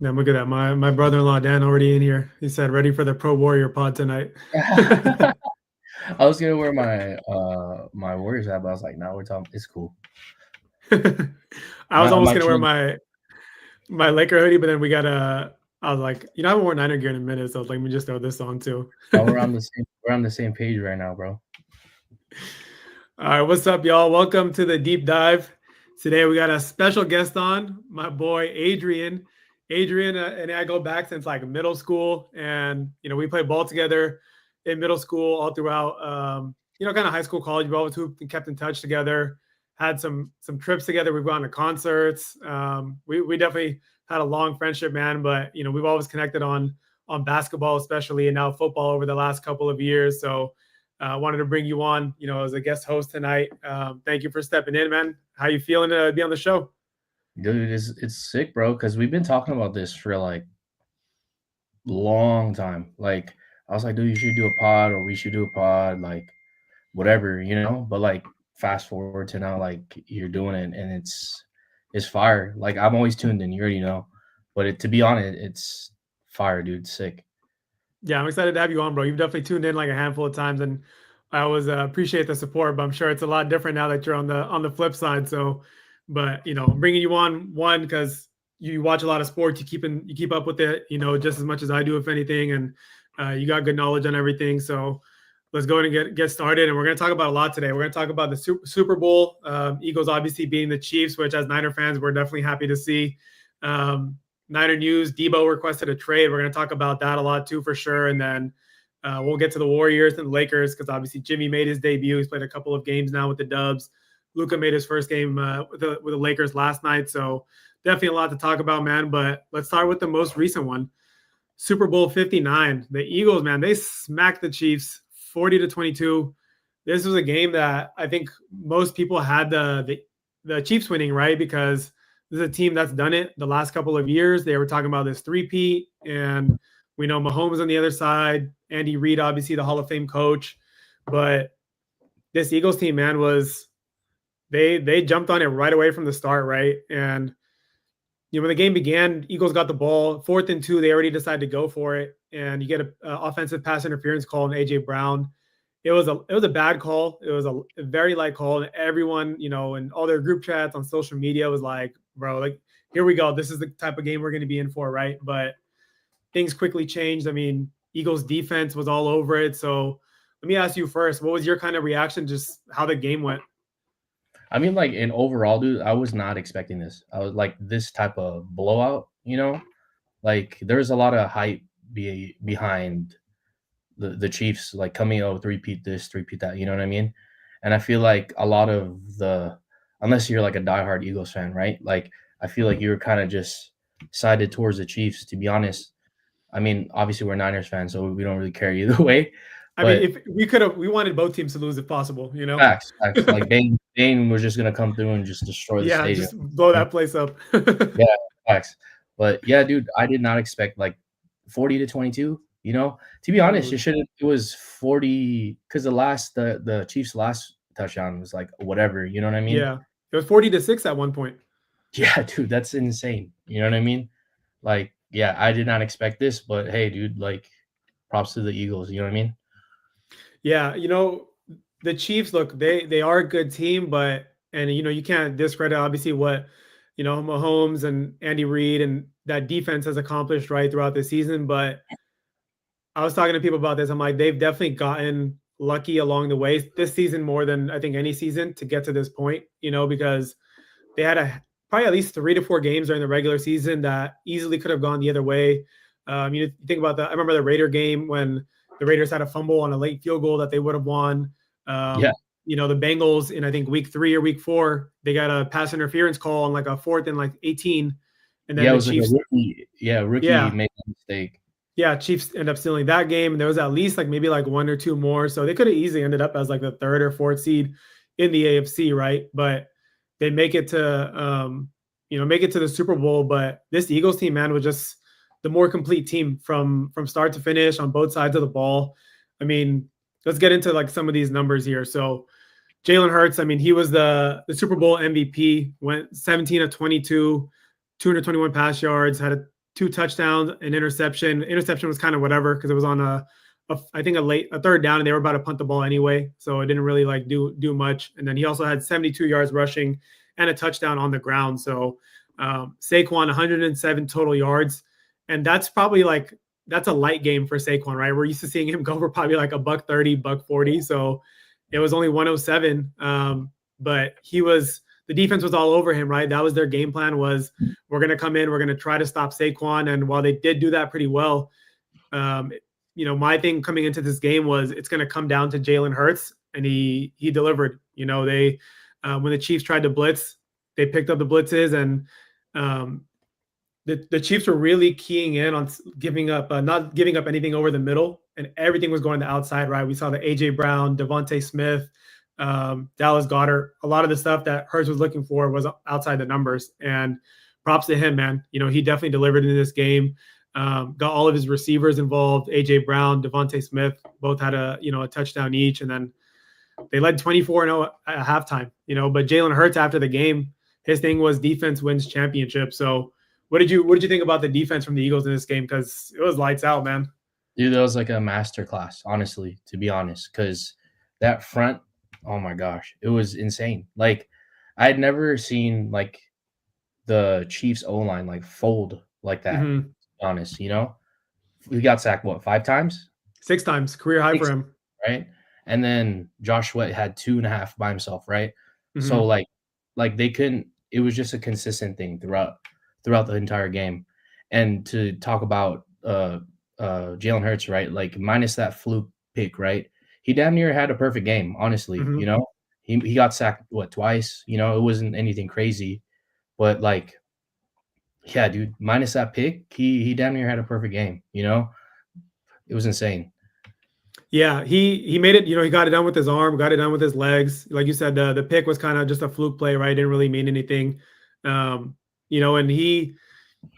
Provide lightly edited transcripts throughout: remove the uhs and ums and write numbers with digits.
Yeah, look at that. My brother-in-law Dan already in here. He said ready for the Pro Warrior pod tonight. I was gonna wear my Warriors hat, but I was like, "No, we're talking. It's cool." I was almost My gonna wear change. my Laker hoodie, but then I was like, I haven't worn Niner gear in a minute, so let me just throw this on too. Oh, we're on the same page right now, bro. All right, what's up, y'all? Welcome to the deep dive. Today we got a special guest on, my boy Adrian. Adrian and I go back since like middle school, and we played ball together in middle school all throughout. Kind of high school, college. We always hooped and kept in touch together. Had some trips together. We've gone to concerts. We definitely had a long friendship, man. But we've always connected on basketball, especially, and now football over the last couple of years. So wanted to bring you on, as a guest host tonight. Thank you for stepping in, man. How you feeling to be on the show? Dude, it's sick, bro. Because we've been talking about this for like long time. Like I was like, dude, you should do a pod, or we should do a pod, like whatever, But like fast forward to now, like you're doing it, and it's fire. Like I'm always tuned in, you already know. But to be honest, it's fire, dude. Sick. Yeah, I'm excited to have you on, bro. You've definitely tuned in like a handful of times, and I always appreciate the support. But I'm sure it's a lot different now that you're on the flip side. So, but I'm bringing you on one because you watch a lot of sports. You keep up with it, just as much as I do, if anything, and you got good knowledge on everything. So let's go ahead and get started. And we're going to talk about a lot today. We're going to talk about the Super Bowl. Eagles obviously beating the Chiefs, which as Niner fans, we're definitely happy to see. Niner news, Deebo requested a trade. We're going to talk about that a lot too, for sure. And then we'll get to the Warriors and the Lakers because obviously Jimmy made his debut. He's played a couple of games now with the Dubs. Luka made his first game with the Lakers last night. So definitely a lot to talk about, man. But let's start with the most recent one. Super Bowl 59. The Eagles, man, they smacked the Chiefs 40-22. This was a game that I think most people had the Chiefs winning, right? Because this is a team that's done it the last couple of years. They were talking about this three-peat, and we know Mahomes on the other side, Andy Reid, obviously the Hall of Fame coach. But this Eagles team, man, they jumped on it right away from the start, right? And when the game began, Eagles got the ball, 4th and 2. They already decided to go for it, and you get an offensive pass interference call on AJ Brown. It was a bad call. It was a very light call, and everyone, in all their group chats on social media was like, "Bro, like here we go. This is the type of game we're going to be in for, right?" But things quickly changed. I mean, Eagles defense was all over it. So let me ask you first, what was your kind of reaction, just how the game went? I mean, like in overall, dude, I was not expecting this. I was like this type of blowout, Like there's a lot of hype behind the Chiefs, like coming out three-peat this, three-peat that, you know what I mean? And I feel like a lot of unless you're like a diehard Eagles fan, right? Like I feel like you're kind of just sided towards the Chiefs, to be honest. I mean, obviously we're Niners fans, so we don't really care either way. I mean, But if we wanted both teams to lose if possible. facts. Like Bane was just gonna come through and just destroy the Yeah, stadium. just blow that place up. Yeah, facts. But yeah, dude, I did not expect like 40-22. To be honest, Ooh, it was 40 because the Chiefs' last touchdown was like whatever. You know what I mean? yeah. It was 40-6 at one point. Yeah, dude, that's insane. You know what I mean? Like, yeah, I did not expect this, but hey, dude, like, props to the Eagles. You know what I mean? Yeah, the Chiefs, look, they are a good team, but and you can't discredit obviously what Mahomes and Andy Reid and that defense has accomplished right throughout the season. But I was talking to people about this. I'm like, they've definitely gotten lucky along the way this season more than I think any season to get to this point, because they had probably at least 3 to 4 games during the regular season that easily could have gone the other way. You think about that. I remember the Raider game when the Raiders had a fumble on a late field goal that they would have won. Yeah, The Bengals in I think week 3 or week 4, they got a pass interference call on like a 4th and like 18, and then yeah, it the was like a Chiefs, rookie. Yeah, rookie yeah, made a mistake. yeah, Chiefs end up stealing that game, and there was at least like maybe like 1 or 2 more, so they could have easily ended up as like the 3rd or 4th seed in the AFC, right? But they make it to make it to the Super Bowl. But this Eagles team, man, was just the more complete team from start to finish on both sides of the ball. I mean, let's get into like some of these numbers here. So Jalen Hurts, I mean, he was the Super Bowl MVP, went 17 of 22, 221 pass yards, had 2 touchdowns, an interception. Interception was kind of whatever because it was on I think a third down, and they were about to punt the ball anyway, so it didn't really like do much. And then he also had 72 yards rushing and a touchdown on the ground. So Saquon 107 total yards, and that's probably like that's a light game for Saquon, right? We're used to seeing him go for probably like a buck 30, buck 40. So it was only 107, but the defense was all over him, right? That was their game plan was we're going to come in, we're going to try to stop Saquon. And while they did do that pretty well, my thing coming into this game was it's going to come down to Jalen Hurts, and he delivered. They when the Chiefs tried to blitz, they picked up the blitzes, and the Chiefs were really keying in on not giving up anything over the middle, and everything was going to the outside, right? We saw the AJ Brown, Devontae Smith, Dallas Goedert. A lot of the stuff that Hurts was looking for was outside the numbers, and props to him, man. He definitely delivered in this game. Got all of his receivers involved. AJ Brown, Devontae Smith both had a touchdown each, and then they led 24-0 at halftime. But Jalen Hurts after the game, his thing was defense wins championship. So what did you think about the defense from the Eagles in this game? Because it was lights out, man. Dude, that was like a masterclass, honestly, to be honest, because that front, oh my gosh, it was insane. Like, I had never seen like the Chiefs O-line like fold like that. Mm-hmm. To be honest, we got sacked what, 5 times? 6 times, career high for him, right? And then Josh Sweat had 2.5 by himself, right? Mm-hmm. So like they couldn't. It was just a consistent thing throughout the entire game. And to talk about Jalen Hurts, right? Like minus that fluke pick, right? He damn near had a perfect game, honestly. Mm-hmm. He got sacked twice. It wasn't anything crazy, but like, yeah, dude, minus that pick, he damn near had a perfect game. It was insane. Yeah, he made it. He got it done with his arm, got it done with his legs. Like you said, the pick was kind of just a fluke play, right? It didn't really mean anything. And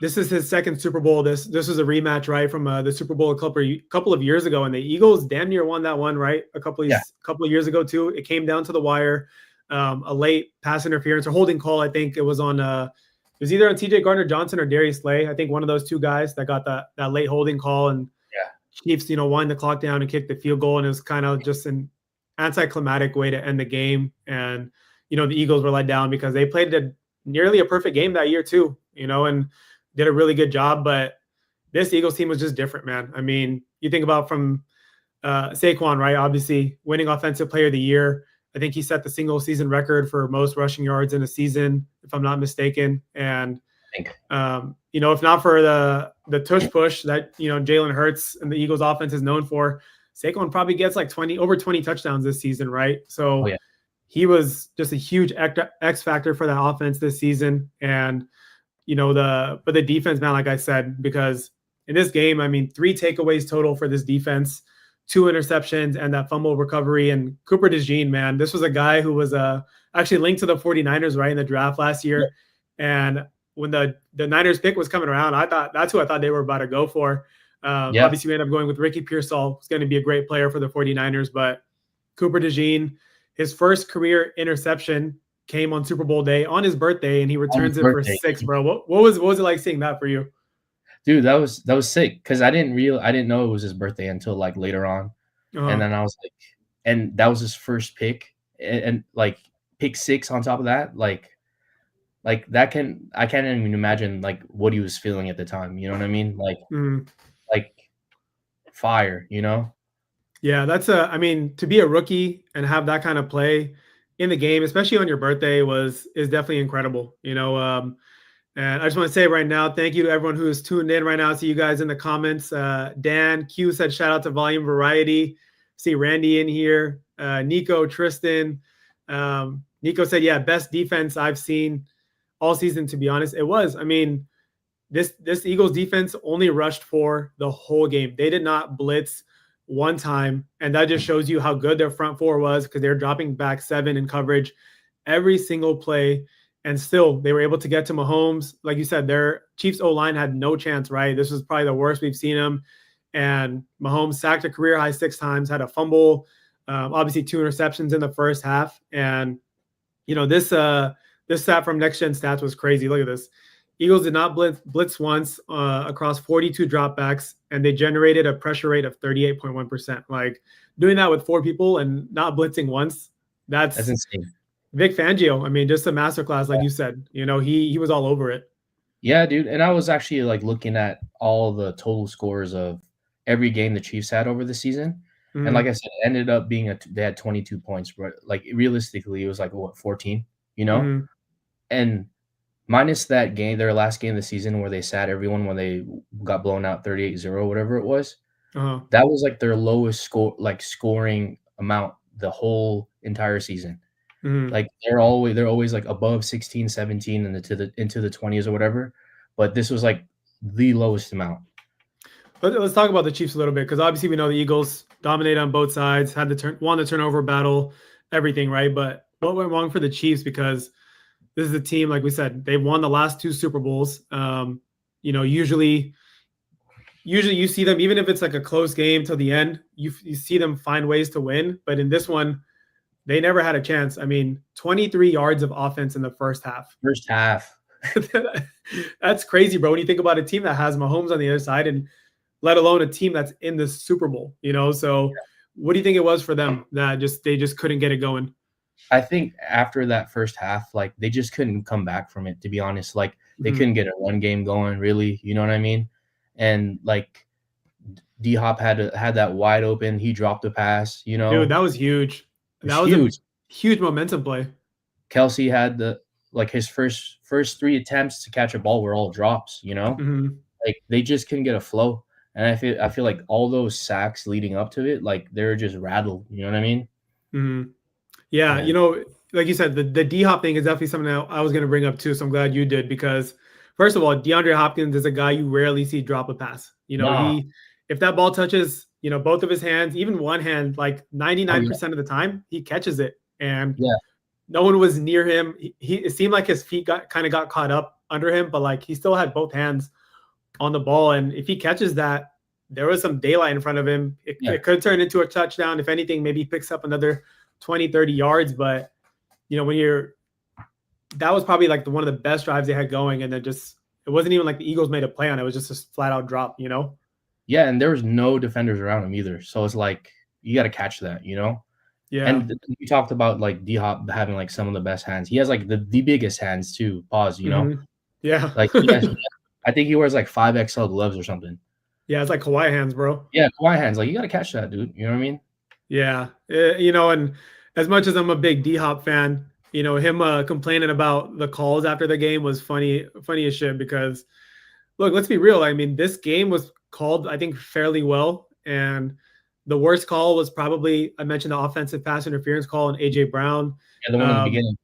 this is his second Super Bowl. This was a rematch, right, from the Super Bowl a couple of years ago, and the Eagles damn near won that one, right? A couple of years ago too. It came down to the wire, a late pass interference or holding call. I think it was on. It was either on T.J. Gardner-Johnson or Darius Slay. I think one of those two guys that got that late holding call, and Chiefs, wind the clock down and kick the field goal, and it was kind of just an anticlimactic way to end the game. And the Eagles were let down because they played nearly a perfect game that year too. And did a really good job. But this Eagles team was just different, man. I mean, you think about from Saquon, right? Obviously, winning Offensive Player of the Year. I think he set the single season record for most rushing yards in a season, if I'm not mistaken. And if not for the tush push that Jalen Hurts and the Eagles offense is known for, Saquon probably gets like over 20 touchdowns this season, right? So he was just a huge X factor for that offense this season. And but the defense, man, like I said, because in this game, I mean, 3 takeaways total for this defense, 2 interceptions, and that fumble recovery. And Cooper DeJean, man, this was a guy who was actually linked to the 49ers right in the draft last year. And when the Niners pick was coming around, that's who I thought they were about to go for. Obviously, we ended up going with Ricky Pearsall. Who's going to be a great player for the 49ers. But Cooper DeJean, his first career interception came on Super Bowl day on his birthday, and he returns it for 6, bro. What was it like seeing that for you? Dude, that was sick because I didn't know it was his birthday until like later on. And then I was like, and that was his first pick, and like pick 6 on top of that, like that I can't even imagine like what he was feeling at the time. You know what I mean? Like, like fire, Yeah, that's I mean, to be a rookie and have that kind of play in the game, especially on your birthday, is definitely incredible. And I just want to say right now, thank you to everyone who is tuned in right now. I see you guys in the comments. Dan Q said, shout out to Volume Variety. See Randy in here. Nico, Tristan. Nico said, yeah, best defense I've seen all season, to be honest. It was. I mean, this Eagles defense only rushed for the whole game. They did not blitz one time. And that just shows you how good their front 4 was, because they're dropping back 7 in coverage every single play. And still, they were able to get to Mahomes. Like you said, their Chiefs O-line had no chance, right? This was probably the worst we've seen him. And Mahomes sacked a career high 6 times, had a fumble, obviously 2 interceptions in the first half. And, this stat from Next Gen Stats was crazy. Look at this. Eagles did not blitz once across 42 dropbacks, and they generated a pressure rate of 38.1%. Like doing that with 4 people and not blitzing once, That's that's insane. Vic Fangio. I mean, just a masterclass, like you said. He was all over it. Yeah, dude. And I was actually like looking at all the total scores of every game the Chiefs had over the season. And like Mm-hmm. I said, it ended up being they had 22 points, but like realistically, it was like what, 14, you know? Mm-hmm. And minus that game, their last game of the season where they sat everyone when they got blown out 38-0, whatever it was, Uh-huh. that was like their lowest scoring amount the whole entire season. Mm-hmm. Like they're always like above 16, 17 and into the 20s or whatever. But this was like the lowest amount. Let's talk about the Chiefs a little bit because obviously we know the Eagles dominated on both sides, won the turnover battle, everything, right? But what went wrong for the Chiefs? Because this is a team, like we said, they've won the last 2 Super Bowls. Usually you see them, even if it's like a close game till the end, you see them find ways to win. But in this one, they never had a chance. I mean, 23 yards of offense in the first half. First half. That's crazy, bro. When you think about a team that has Mahomes on the other side, and let alone a team that's in the Super Bowl, So, what do you think it was for them that they just couldn't get it going? I think after that first half, like they just couldn't come back from it, to be honest. Like they Mm-hmm. couldn't get a run game going, really. You know what I mean? And like D Hop had that wide open. He dropped the pass, Dude, that was huge. It was That was a huge. huge momentum play. Kelsey had his first 3 attempts to catch a ball were all drops, Mm-hmm. Like they just couldn't get a flow. And I feel like all those sacks leading up to it, like they were just rattled. You know what I mean? Mm-hmm. Yeah, And like you said, the D Hop thing is definitely something that I was going to bring up too. So I'm glad you did because, first of all, DeAndre Hopkins is a guy you rarely see drop a pass. nah, If that ball touches, both of his hands, even one hand, like oh yeah, 99% of the time, he catches it, and yeah, no one was near him. It seemed like his feet got caught up under him, but like he still had both hands on the ball, and if he catches that, there was some daylight in front of him. yeah, It could turn into a touchdown. If anything, maybe he picks up another 20, 30 yards. But, that was probably like one of the best drives they had going. And it wasn't even like the Eagles made a play on it. It was just a flat out drop. yeah. And there was no defenders around him either. So it's like you got to catch that. Yeah. And you talked about like D Hop having like some of the best hands. He has like the biggest hands too. Pause. Mm-hmm. Yeah. Like I think he wears like 5XL gloves or something. Yeah. It's like Kawhi hands, bro. Yeah, Kawhi hands. Like you got to catch that, dude. You know what I mean? Yeah. And as much as I'm a big D Hop fan, him complaining about the calls after the game was funny as shit because, look, let's be real. I mean, this game was called, I think, fairly well. And the worst call was probably, I mentioned the offensive pass interference call on AJ Brown. Yeah, the one in the beginning.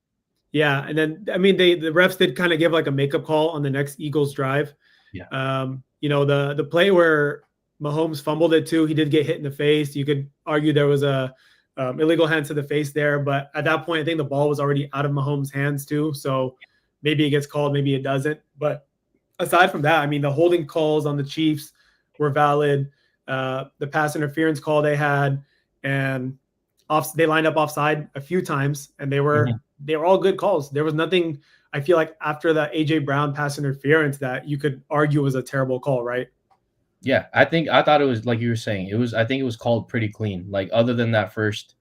Yeah. And then, I mean, the refs did kind of give like a makeup call on the next Eagles drive. Yeah. The play where Mahomes fumbled it too, he did get hit in the face. You could argue there was a illegal hand to the face there. But at that point, I think the ball was already out of Mahomes' hands too. So maybe it gets called, maybe it doesn't. But aside from that, I mean, the holding calls on the Chiefs were valid. The pass interference call they had, and they lined up offside a few times, and they were all good calls. There was nothing, I feel like, after the AJ Brown pass interference that you could argue was a terrible call, right? Yeah, I thought it was like you were saying. I think it was called pretty clean. Like other than that first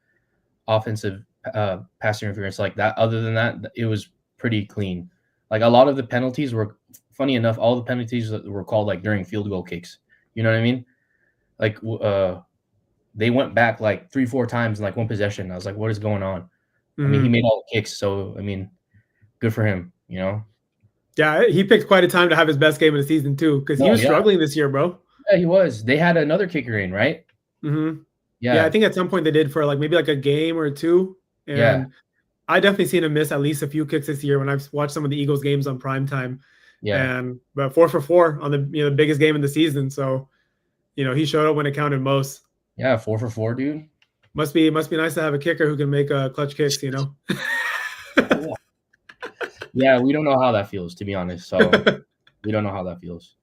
offensive pass interference, like that. Other than that, it was pretty clean. Like a lot of the penalties were, funny enough, all the penalties that were called like during field goal kicks. You know what I mean? Like they went back like 3-4 times in like one possession. I was like, what is going on? I mean, he made all the kicks, so I mean, good for him. Yeah, he picked quite a time to have his best game of the season too, because he was struggling this year, bro. Yeah, he was. They had another kicker in, right? Mm-hmm. Yeah, I think at some point they did for like maybe like a game or two. And yeah. I definitely seen him miss at least a few kicks this year when I've watched some of the Eagles games on primetime. Yeah. But 4 for 4 on the biggest game in the season. So, he showed up when it counted most. Yeah, 4 for 4, dude. Must be nice to have a kicker who can make clutch kicks, Yeah, we don't know how that feels, to be honest. So we don't know how that feels.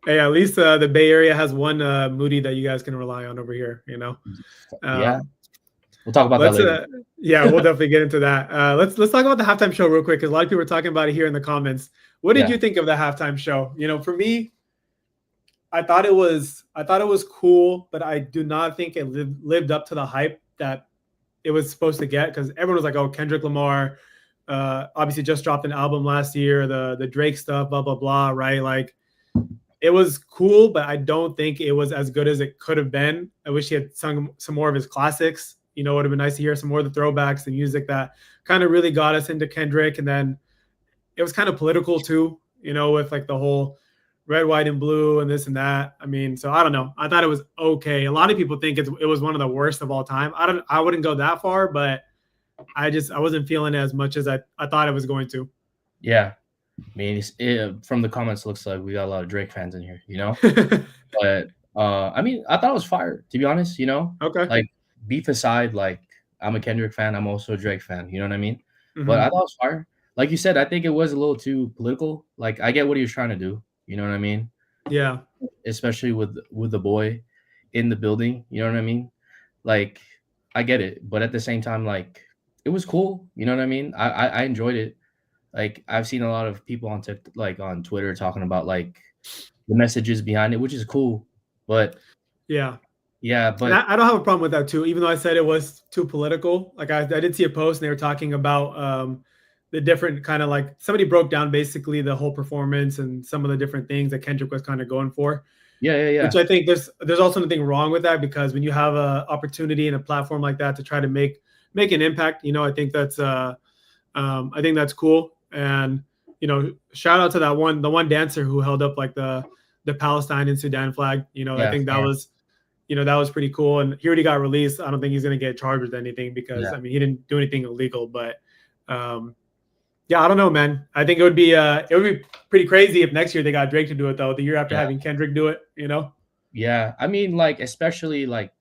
Hey, at least the Bay Area has one Moody that you guys can rely on over here, Yeah. We'll talk about that Let's later. yeah, we'll definitely get into that. Let's talk about the halftime show real quick because a lot of people are talking about it here in the comments. What did Yeah. you think of the halftime show? You know, for me, I thought it was cool, but I do not think it lived up to the hype that it was supposed to get because everyone was like, "Oh, Kendrick Lamar, obviously just dropped an album last year, the Drake stuff, blah blah blah." Right? Like it was cool, but I don't think it was as good as it could have been. I wish he had sung some more of his classics. You know, it would have been nice to hear some more of the throwbacks, the music that kind of really got us into Kendrick. And then it was kind of political too, you know, with like the whole red, white, and blue and this and that. I mean, so I don't know. I thought it was okay. A lot of people think it was one of the worst of all time. I wouldn't go that far, but I wasn't feeling it as much as I thought it was going to. Yeah. I mean, from the comments, looks like we got a lot of Drake fans in here, you know? But I mean, I thought it was fire, to be honest, you know? Okay. Like, beef aside, like, I'm a Kendrick fan, I'm also a Drake fan, you know what I mean? But I Hmm. thought it was fire. Like you said, I think it was a little too political. Like, I get what he was trying to do, you know what I mean? Yeah. Especially with the boy in the building, you know what I mean? Like, I get it, but at the same time, like, it was cool, you know what I mean? I enjoyed it. Like, I've seen a lot of people on like on Twitter talking about like the messages behind it, which is cool. But Yeah. yeah, And but I don't have a problem with that too, even though I said it was too political. Like I did see a post and they were talking about the different kind of like somebody broke down basically the whole performance and some of the different things that Kendrick was kind of going for, yeah, yeah, which yeah, I think there's also nothing wrong with that because when you have a opportunity and a platform like that to try to make an impact, you know, I think that's cool. And you know, shout out to the one dancer who held up like the Palestine and Sudan flag. You know, I yeah, think that fair. was that was pretty cool. And he already got released. I don't think he's going to get charged with anything because Yeah, I mean he didn't do anything illegal. But um, yeah, I don't know, man. I think it would be pretty crazy if next year they got Drake to do it though. The year after yeah, having Kendrick do it, you know? yeah. I mean, like, especially like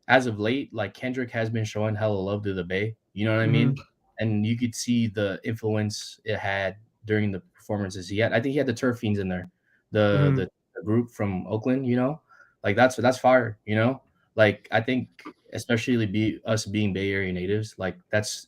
as of late, like Kendrick has been showing hella love to the Bay. You know what I Hmm. mean? And you could see the influence it had during the performances he had. I think he had the Turf Fiends in there, the Hmm. the, the group from Oakland. You know, like that's fire. You know, like I think especially be us being Bay Area natives, like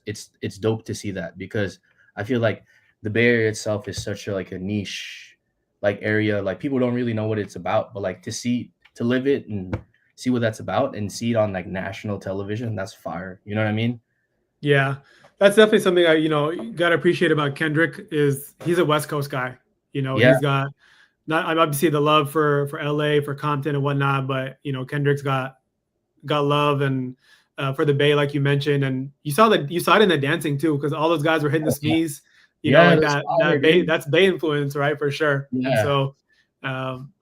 it's dope to see that because I feel like the Bay Area itself is such a like a niche like area. Like people don't really know what it's about, but like to live it and see what that's about and see it on like national television. That's fire. You know what I mean? Yeah, that's definitely something I got to appreciate about Kendrick is he's a West Coast guy. You know, Yeah, he's got not I'm obviously the love for LA for Compton and whatnot, but you know Kendrick's got love and for the Bay, like you mentioned, and you saw it in the dancing too, because all those guys were hitting the yeah, smees, you know, yeah. like That's fire, that Bay dude. that's Bay influence, right, for sure. And Yeah, so,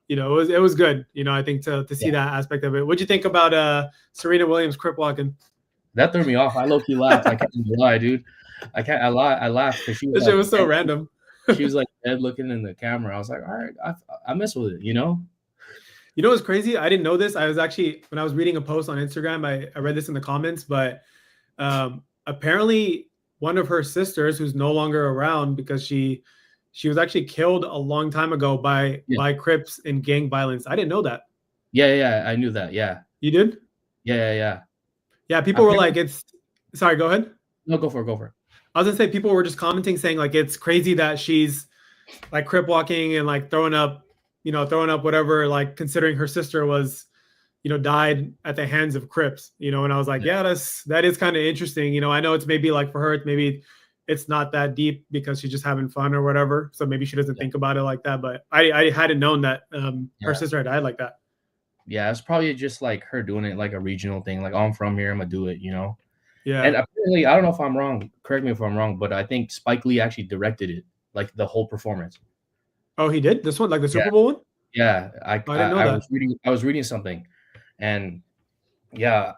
it was good, you know, I think to see yeah. that aspect of it. What'd you think about Serena Williams crip walking? That threw me off. I low key laughed. I can't even lie, dude. I can't. I laughed because she was This shit like, was so random. she was like dead looking in the camera. I was like, all right, I mess with it. You know? You know what's crazy? I didn't know this. I was actually when I was reading a post on Instagram, I read this in the comments, but apparently one of her sisters, who's no longer around because she was actually killed a long time ago Yeah, by Crips in gang violence. I didn't know that. yeah, yeah. I knew that. Yeah, You did? yeah, yeah, yeah. Yeah, people were like, Apparently, it's sorry, go ahead. no, go for it. Go for it. I was gonna say people were just commenting saying like it's crazy that she's like crip walking and like throwing up whatever, like considering her sister was died at the hands of Crips, and I was like, Yeah, yeah, that is kind of interesting. I know it's maybe like for her, it's not that deep because she's just having fun or whatever. So maybe she doesn't yeah, think about it like that. But I hadn't known that her yeah. sister had died like that. Yeah, it's probably just like her doing it like a regional thing. Like, oh, I'm from here, I'm gonna do it. You know? And Yeah. apparently, I don't know if I'm wrong. Correct me if I'm wrong, but I think Spike Lee actually directed it, like the whole performance. Oh, he did this one, like the Yeah, Super Bowl one. yeah. Oh, I didn't know that. I was reading something, and yeah,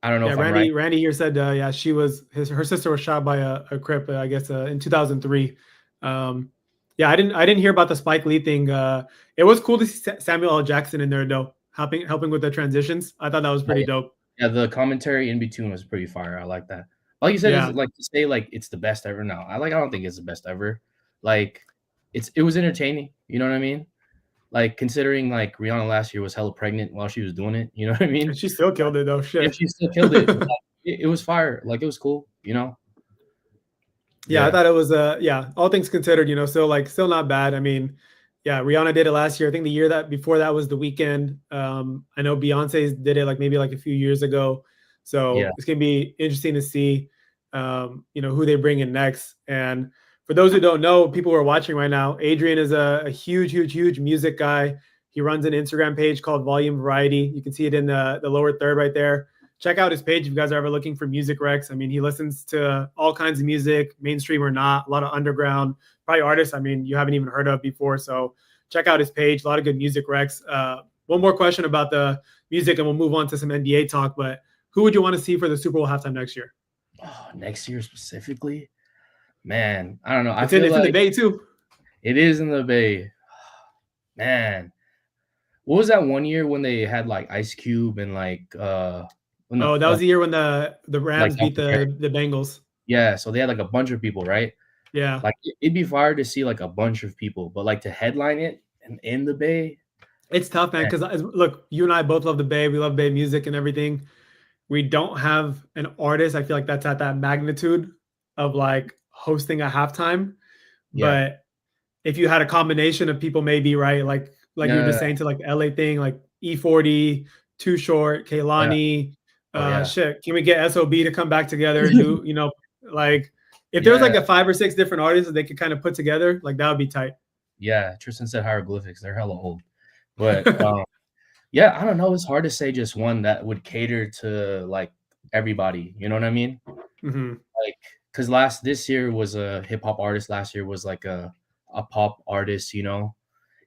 I don't know Yeah, if I'm right. Randy here said, yeah, her sister was shot by a Crip, I guess, in 2003. Um, yeah, I didn't hear about the Spike Lee thing. It was cool to see Samuel L. Jackson in there though, helping with the transitions. I thought that was Oh, pretty yeah, dope. yeah. The commentary in between was pretty fire. I like that. Like you said, is Yeah, it like to say like it's the best ever? No, I don't think it's the best ever. Like it was entertaining. You know what I mean? Like considering like Rihanna last year was hella pregnant while she was doing it. You know what I and mean? she still killed it though. Yeah, Shit. she still killed it. it was fire. Like it was cool, you know. Yeah, I Yeah, thought it was yeah, all things considered, still like still not bad. I mean, yeah, Rihanna did it last year. I think the year that before that was The Weeknd. I know Beyonce did it like maybe like a few years ago. yeah. So it's gonna be interesting to see who they bring in next. And for those who don't know, people who are watching right now, Adrian is a huge, huge, huge music guy. He runs an Instagram page called Volume Variety. You can see it in the lower third right there. Check out his page if you guys are ever looking for music recs. I mean, he listens to all kinds of music, mainstream or not, a lot of underground, probably artists. I mean, you haven't even heard of before. So check out his page. A lot of good music recs. One more question about the music, and we'll move on to some NBA talk. But who would you want to see for the Super Bowl halftime next year? Oh, next year specifically, man. I don't know. I It's in feel it's in the like Bay too. it is in the Bay, man. What was that one year when they had like Ice Cube and like when the Oh, that was the year when the like Rams beat Dr. Dre? the Bengals. Yeah, so they had like a bunch of people, right? Yeah, Like it'd be fire to see like a bunch of people, but like to headline it and in the Bay, it's tough, man. man, Because look, you and I both love the Bay. We love Bay music and everything. We don't have an artist. I feel like that's at that magnitude of like hosting a halftime. yeah, But if you had a combination of people, maybe right, like you were yeah, just saying to like the LA thing, like E40, Too Short, yeah, Kaylani, oh yeah, shit. Can we get SOB to come back together? New, like if there was yeah, like a 5 or 6 different artists that they could kind of put together, like that would be tight. yeah. Tristan said hieroglyphics. They're hella old, but yeah, I don't know. It's hard to say just one that would cater to like everybody. You know what I mean? hmm Like, cause last this year was a hip hop artist. Last year was like a pop artist. You know,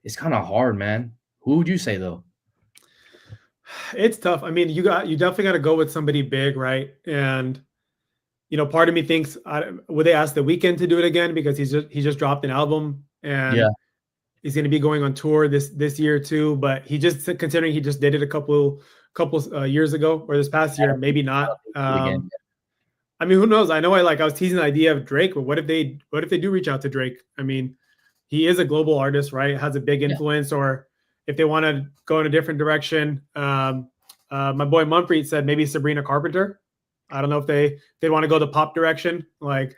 it's kind of hard, man. Who would you say though? It's tough. I mean, you definitely got to go with somebody big, right? And part of me thinks, would they ask The Weeknd to do it again because he just dropped an album Yeah, and he's going to be going on tour this year too. But he just considering he just did it a couple years ago or this past I year, don't think maybe not. do it again. I mean, who knows? I know I was teasing the idea of Drake, but what if they do reach out to Drake? I mean, he is a global artist, right? Has a big Yeah, influence. Or if they want to go in a different direction, my boy Munfreed said maybe Sabrina Carpenter. I don't know if they want to go the pop direction. Like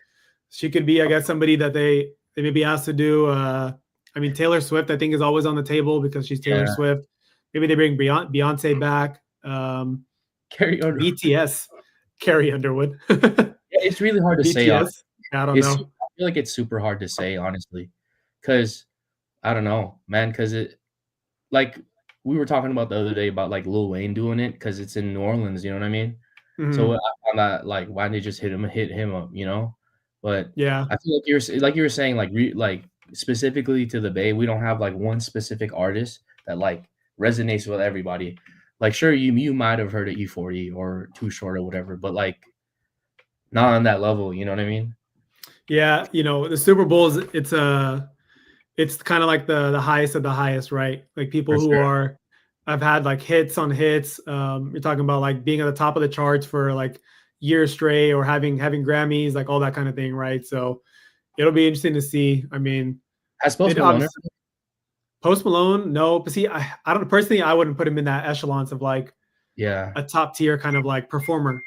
she could be, I guess, somebody that they may be asked to do. I mean, Taylor Swift, I think, is always on the table because she's Taylor yeah. Swift. Maybe they bring Beyonce back. Carry on. BTS, Carrie Underwood. Yeah, it's really hard to say, BTS. I don't it's know. I feel like it's super hard to say, honestly, because I don't know, man. Because it like we were talking about the other day about like Lil Wayne doing it because it's in New Orleans. You know what I mean? So I Mhm. found that like why didn't they just hit him up? You know? But Yeah. I feel like you were saying like specifically to the Bay, we don't have like one specific artist that like resonates with everybody. Like sure you might have heard of E40 or Too Short or whatever, but like not on that level. You know what I mean? Yeah. The Super Bowls, it's kind of like the highest of the highest, right? Like people For who sure. are I've had like hits on hits. You're talking about like being at the top of the charts for like years straight or having Grammys, like all that kind of thing, right? So it'll be interesting to see. I mean, Has Post it Malone ever? obviously Post Malone, no, but see, I don't personally, I wouldn't put him in that echelons of like Yeah. a top tier kind of like performer.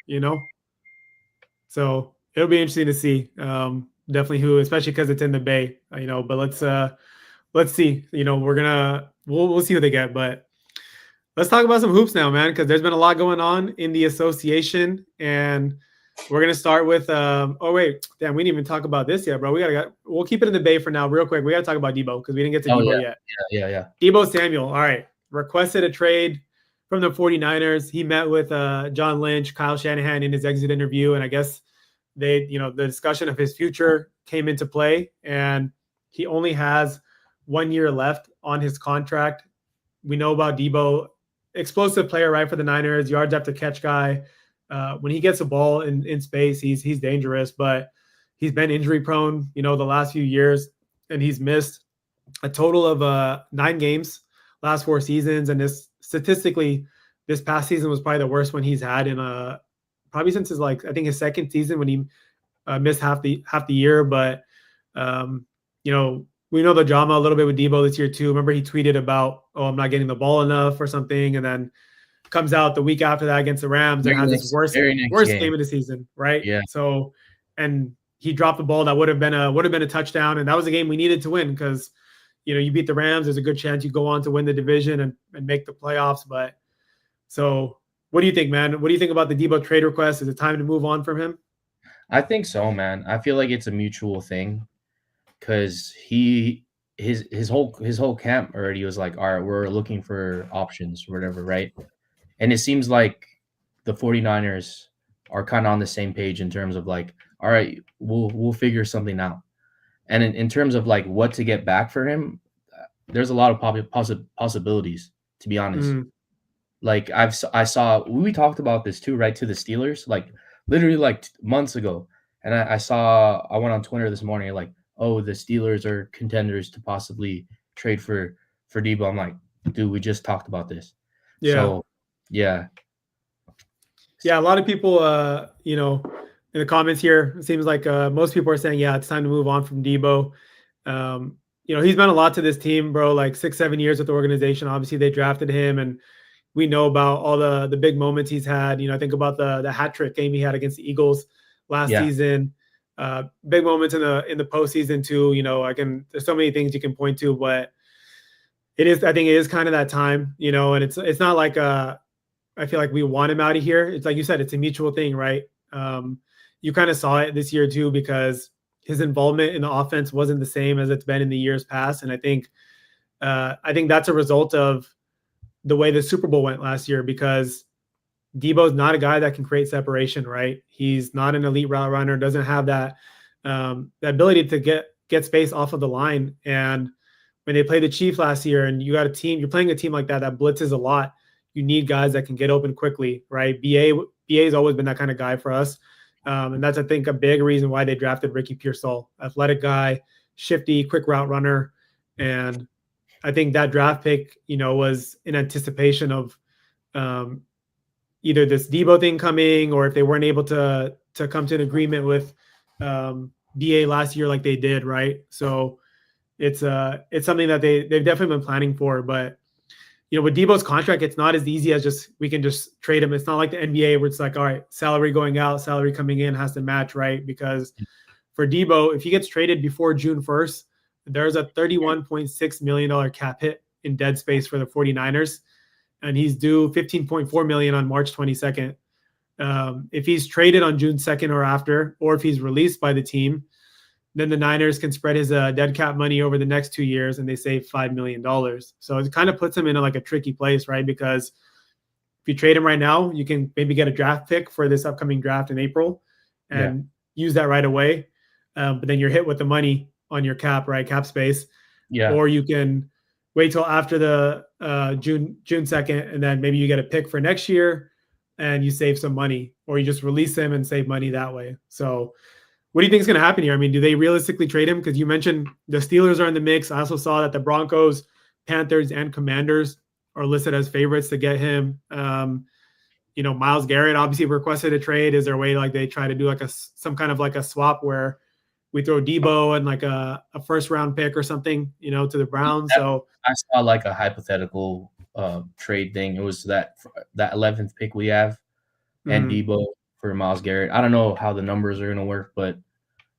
So it'll be interesting to see. Definitely who, especially because it's in the Bay, But let's see. We'll see what they get. But let's talk about some hoops now, man, because there's been a lot going on in the association, and we're gonna start with. Oh wait, damn, we didn't even talk about this yet, bro. We'll keep it in the Bay for now, real quick. We gotta talk about Deebo because we didn't get to Oh yeah. Deebo yet. Yeah. Deebo Samuel, all right, requested a trade from the 49ers. He met with John Lynch, Kyle Shanahan in his exit interview, and I guess the discussion of his future came into play, and he only has 1 year left on his contract. We know about Deebo, explosive player, right, for the Niners, yards after catch guy. When he gets a ball in space, he's dangerous, but he's been injury prone, the last few years, and he's missed a total of 9 games last 4 seasons. And this past season was probably the worst one he's had in probably since his I think his second season when he missed half the year. But um, we know the drama a little bit with Deebo this year too. Remember he tweeted about, "Oh, I'm not getting the ball enough" or something, and then comes out the week after that against the Rams and has his Very next worst game. game of the season, right? Yeah. So, and he dropped the ball that would have been a touchdown, and that was a game we needed to win because you beat the Rams. There's a good chance you go on to win the division and make the playoffs. But so, what do you think, man? What do you think about the Deebo trade request? Is it time to move on from him? I think so, man. I feel like it's a mutual thing because his whole camp already was like, all right, we're looking for options or whatever, right? And it seems like the 49ers are kind of on the same page in terms of like, all right, we'll figure something out. And in terms of like what to get back for him, there's a lot of possibilities, to be honest. Mm, Like I saw we talked about this too, right? To the Steelers, like literally like months ago. And I went on Twitter this morning, like, oh, the Steelers are contenders to possibly trade for Deebo. I'm like, dude, we just talked about this. yeah. So yeah. Yeah, a lot of people, in the comments here, it seems like most people are saying, yeah, it's time to move on from Deebo. He's meant a lot to this team, bro. Like 6, 7 years with the organization. Obviously, they drafted him, and we know about all the big moments he's had. I think about the hat trick game he had against the Eagles last Yeah. season. Big moments in the postseason too. There's so many things you can point to, but I think it is kind of that time, and it's not like I feel like we want him out of here. It's like you said, it's a mutual thing, right? You kind of saw it this year too, because his involvement in the offense wasn't the same as it's been in the years past. And I think that's a result of the way the Super Bowl went last year, because Deebo's not a guy that can create separation, right? He's not an elite route runner, doesn't have that ability to get space off of the line. And when they played the Chiefs last year, and you're playing a team like that blitzes a lot, you need guys that can get open quickly, right? BA has always been that kind of guy for us. And that's, I think, a big reason why they drafted Ricky Pearsall. Athletic guy, shifty, quick route runner. And I think that draft pick, was in anticipation of either this Deebo thing coming, or if they weren't able to come to an agreement with BA last year like they did, right? So it's something that they've definitely been planning for. But with Deebo's contract, it's not as easy as we can just trade him. It's not like the NBA where it's like, all right, salary going out, salary coming in has to match, right? Because for Deebo, if he gets traded before June 1st, there's a $31.6 million cap hit in dead space for the 49ers. And he's due $15.4 million on March 22nd. If he's traded on June 2nd or after, or if he's released by the team, then the Niners can spread his dead cap money over the next 2 years, and they save $5 million. So it kind of puts him in like a tricky place, right? Because if you trade him right now, you can maybe get a draft pick for this upcoming draft in April and use that right away. But then you're hit with the money on your cap, right? Cap space. Yeah. Or you can wait till after the June 2nd, and then maybe you get a pick for next year and you save some money, or you just release him and save money that way. So what do you think is going to happen here? I mean, do they realistically trade him? Because you mentioned the Steelers are in the mix. I also saw that the Broncos, Panthers, and Commanders are listed as favorites to get him. Myles Garrett obviously requested a trade. Is there a way like they try to do like some kind of like a swap where we throw Deebo and like a first round pick or something, to the Browns? So I saw like a hypothetical trade thing. It was that 11th pick we have and Deebo for Myles Garrett. I don't know how the numbers are going to work, but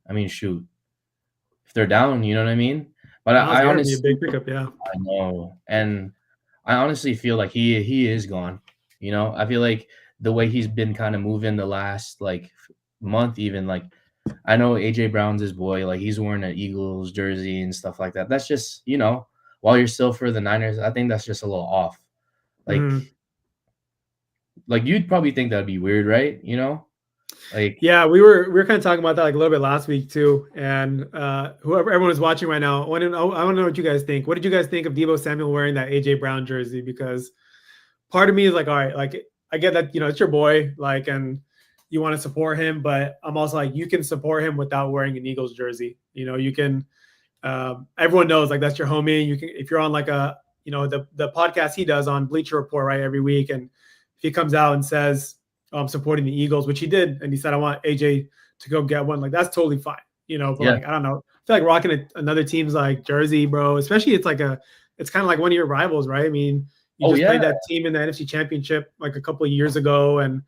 I mean, shoot, if they're down, you know what I mean? But I honestly, be a big pickup, yeah. I know, and I honestly feel like he is gone. I feel like the way he's been kind of moving the last like month, even like I know AJ Brown's his boy, like he's wearing an Eagles jersey and stuff like that. That's just while you're still for the Niners, I think that's just a little off. Like you'd probably think that'd be weird, right? Like yeah, we were kind of talking about that like a little bit last week too. And everyone is watching right now, I want to know what you guys think. What did you guys think of Deebo Samuel wearing that AJ Brown jersey? Because part of me is like, all right, like I get that it's your boy, like, and you want to support him, but I'm also like, you can support him without wearing an Eagles jersey. You can. Everyone knows like that's your homie. You can, if you're on like the podcast he does on Bleacher Report, right, every week, and if he comes out and says, I'm supporting the Eagles, which he did, and he said, I want AJ to go get one, like that's totally fine, but like I don't know, I feel like rocking another team's like jersey, bro, especially it's kind of like one of your rivals, right? I mean, You Oh just yeah, played that team in the NFC Championship like a couple of years ago, and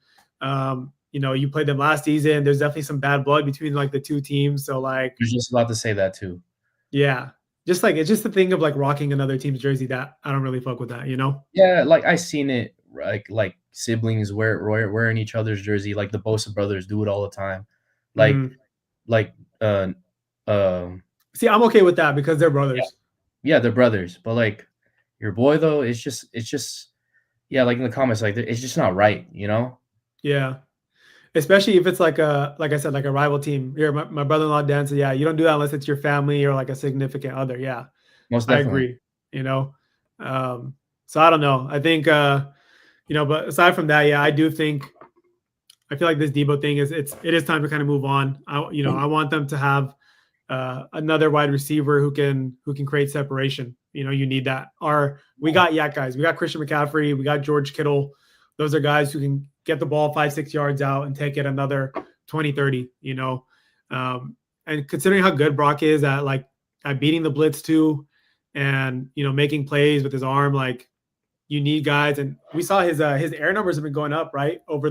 you played them last season. There's definitely some bad blood between like the two teams. So like, I was just about to say that too. yeah, just like it's just the thing of like rocking another team's jersey that I don't really fuck with that, you know? Yeah, like I seen it like siblings wearing each other's jersey, like the Bosa brothers do it all the time. Like Mhm. like um See, I'm okay with that because they're yeah, brothers. yeah, they're brothers, but like your boy though, it's just yeah, like in the comments, like it's just not right, you know? Yeah. Especially if it's like I said, like a rival team. Here, my brother-in-law Dan said, yeah, you don't do that unless it's your family or like a significant other. Yeah, Most I definitely. agree. You know, so I don't know. I think but aside from that, yeah, I do think I feel like this Deebo thing it is time to kind of move on. I want them to have another wide receiver who can create separation. You need that. We got yak guys. We got Christian McCaffrey. We got George Kittle. Those are guys who can get the ball 5-6 yards out and take it another 20, 30. And considering how good Brock is at beating the blitz too, and making plays with his arm, like you need guys. And we saw his air numbers have been going up right over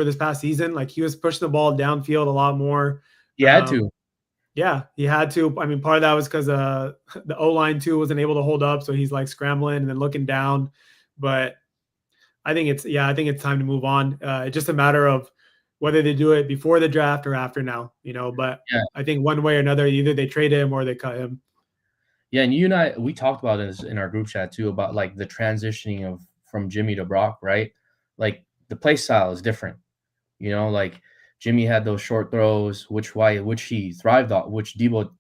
this past season. Like he was pushing the ball downfield a lot more. He had Um, to. yeah, he had to. I mean, part of that was because the O line too wasn't able to hold up, so he's like scrambling and then looking down. But I think it's time to move on. It's just a matter of whether they do it before the draft or after now. But Yeah. I think one way or another, either they trade him or they cut him. Yeah, and you and I we talked about this in our group chat too about like the transitioning of from Jimmy to Brock, right? Like the play style is different. Like Jimmy had those short throws, which he thrived off, which Deebo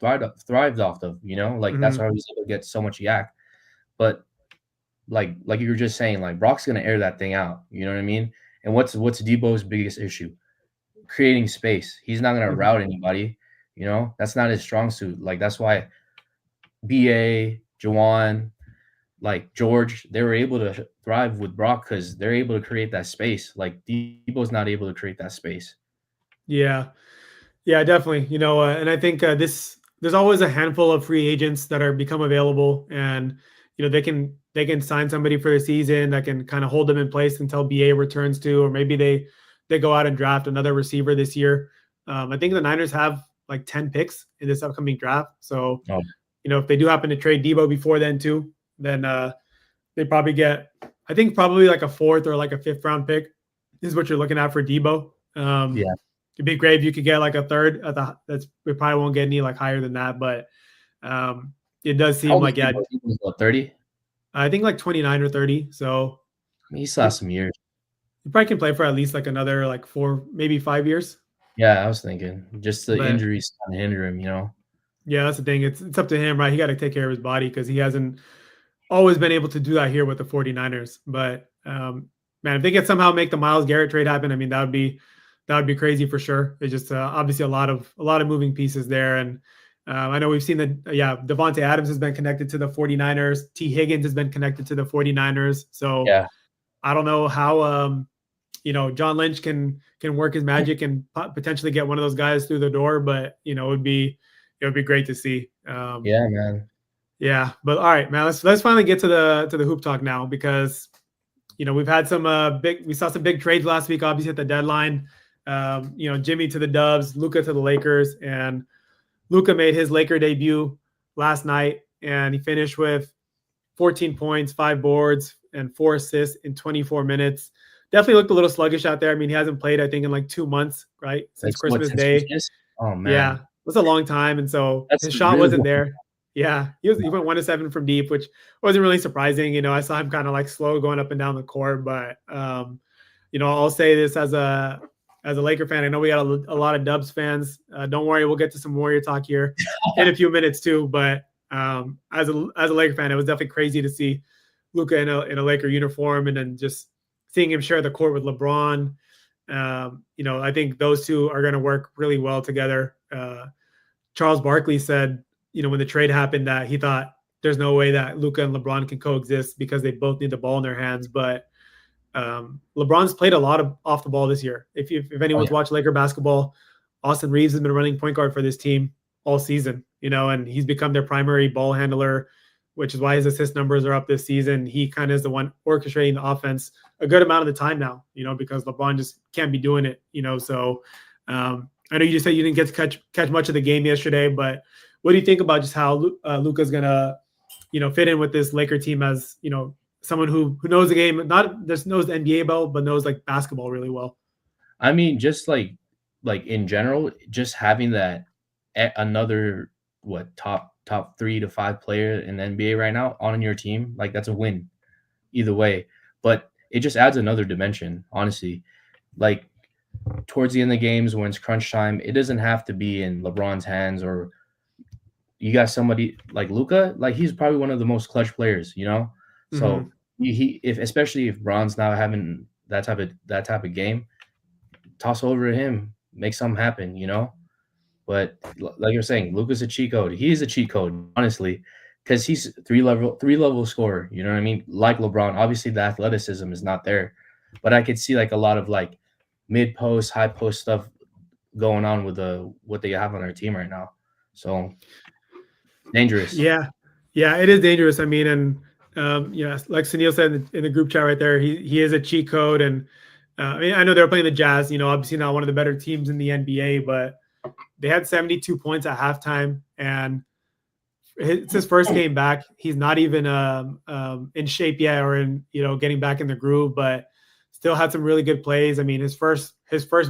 thrived off of. Like that's why Hmm. he was able to get so much yak. But like you were just saying, like Brock's gonna air that thing out. You know what I mean? And what's Debo's biggest issue? Creating space. He's not gonna Hmm. route anybody. That's not his strong suit. Like that's why BA, Jawan, like George, they were able to thrive with Brock because they're able to create that space. Like Debo's not able to create that space. Yeah. Yeah, definitely. And I think there's always a handful of free agents that are become available, and they can sign somebody for a season that can kind of hold them in place until BA returns to, or maybe they go out and draft another receiver this year. I think the Niners have like 10 picks in this upcoming draft, so Oh, if they do happen to trade Deebo before then too, then they probably get, I think probably like a fourth or like a fifth round pick is what you're looking at for Deebo. yeah. It'd be great if you could get like a third we probably won't get any like higher than that, but it does How seem old is like, yeah, Debo? Debo's about 30. I think like 29 or 30. So He still he, has some years. he probably can play for at least like another like 4, maybe 5 years. Yeah, I was thinking just the But injuries kind of hinder him. yeah, that's the thing. It's up to him, right? He got to take care of his body because he hasn't always been able to do that here with the 49ers. But man, if they could somehow make the Myles Garrett trade happen, I mean that would be crazy for sure. It's just obviously a lot of moving pieces there, and I know we've seen that. Yeah, Devontae Adams has been connected to the 49ers. T. Higgins has been connected to the 49ers. So Yeah, I don't know how John Lynch can work his magic and potentially get one of those guys through the door, but it would be great to see. yeah, man. Yeah, but all right, man. Let's finally get to the hoop talk now, because we've had some we saw some big trades last week, obviously at the deadline. Jimmy to the Dubs, Luka to the Lakers, and Luka made his Laker debut last night, and he finished with 14 points, 5 boards, and 4 assists in 24 minutes. Definitely looked a little sluggish out there. I mean, he hasn't played, I think, in like 2 months, right? Like Since what Christmas since Day. Christmas? Oh Yeah, man, it was a long time, and so that's his a shot really wasn't long. there. Yeah, he went 1 to 7 from deep, which wasn't really surprising. I saw him kind of like slow going up and down the court, but I'll say this as a Laker fan. I know we got a lot of Dubs fans. Don't worry, we'll get to some Warrior talk here in a few minutes too. But as a Laker fan, it was definitely crazy to see Luka in a Laker uniform, and then just seeing him share the court with LeBron. I think those two are going to work really well together. Charles Barkley said, when the trade happened, that he thought there's no way that Luka and LeBron can coexist because they both need the ball in their hands. But LeBron's played a lot of off the ball this year. If Oh anyone's yeah, watched Laker basketball, Austin Reeves has been running point guard for this team all season, and he's become their primary ball handler. which is why his assist numbers are up this season. He kind of is the one orchestrating the offense a good amount of the time now, because LeBron just can't be doing it, So I know you just said you didn't get to catch much of the game yesterday, but what do you think about just how Luka's gonna, fit in with this Laker team as someone who knows the game, not just knows the NBA well, but knows like basketball really well? I mean, just like in general, just having that another top 3 to 5 player in the NBA right now on your team, like that's a win either way. But it just adds another dimension, honestly. Like towards the end of the games when it's crunch time, it doesn't have to be in LeBron's hands, or you got somebody like Luka, like he's probably one of the most clutch players, So if especially if Bron's now having that type of game, toss over to him, make something happen. But like you're saying, Luka's a cheat code. He is a cheat code, honestly, because he's three level scorer. You know what I mean? Like LeBron, obviously the athleticism is not there, but I could see like a lot of like mid post, high post stuff going on with what they have on their team right now. So dangerous. Yeah, yeah, it is dangerous. I mean, and like Sunil said in the group chat right there, he is a cheat code. And I mean, I know they were playing the Jazz. Obviously not one of the better teams in the NBA, but they had 72 points at halftime, and it's his first game back. He's not even in shape yet, or in getting back in the groove, but still had some really good plays. I mean, his first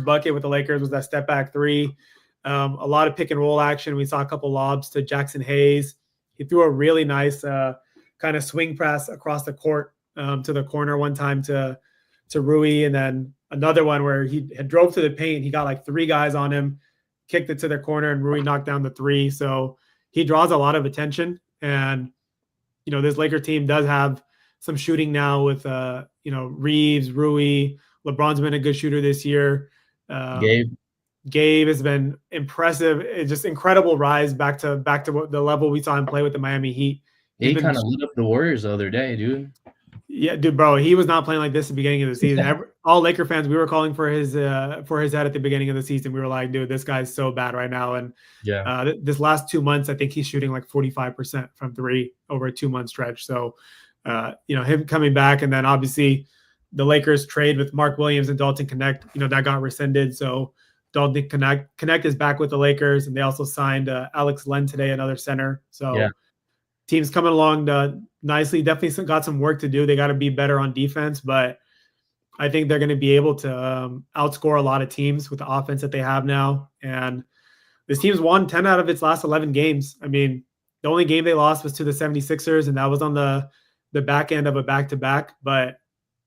bucket with the Lakers was that step back three. A lot of pick and roll action. We saw a couple lobs to Jackson Hayes. He threw a really nice kind of swing pass across the court to the corner one time to Rui, and then another one where he had drove to the paint. He got like 3 guys on him, kicked it to the corner, and Rui knocked down the 3. So he draws a lot of attention. And this Laker team does have some shooting now with Reeves, Rui. LeBron's been a good shooter this year. Gabe has been impressive. It's just incredible rise back to the level we saw him play with the Miami Heat. He kind of lit up the Warriors the other day, dude. Yeah, dude, bro, he was not playing like this at the beginning of the season. All Laker fans, we were calling for his head at the beginning of the season. We were like, dude, this guy's so bad right now. And this last 2 months, I think he's shooting like 45% from 3 over a 2-month stretch. So, him coming back, and then obviously the Lakers trade with Mark Williams and Dalton Connect, that got rescinded. So Dalton Connect is back with the Lakers, and they also signed Alex Len today, another center. So team's coming along nicely. Definitely got some work to do. They got to be better on defense, but I think they're going to be able to outscore a lot of teams with the offense that they have now. And this team's won 10 out of its last 11 games. I mean, the only game they lost was to the 76ers, and that was on the back end of a back-to-back. But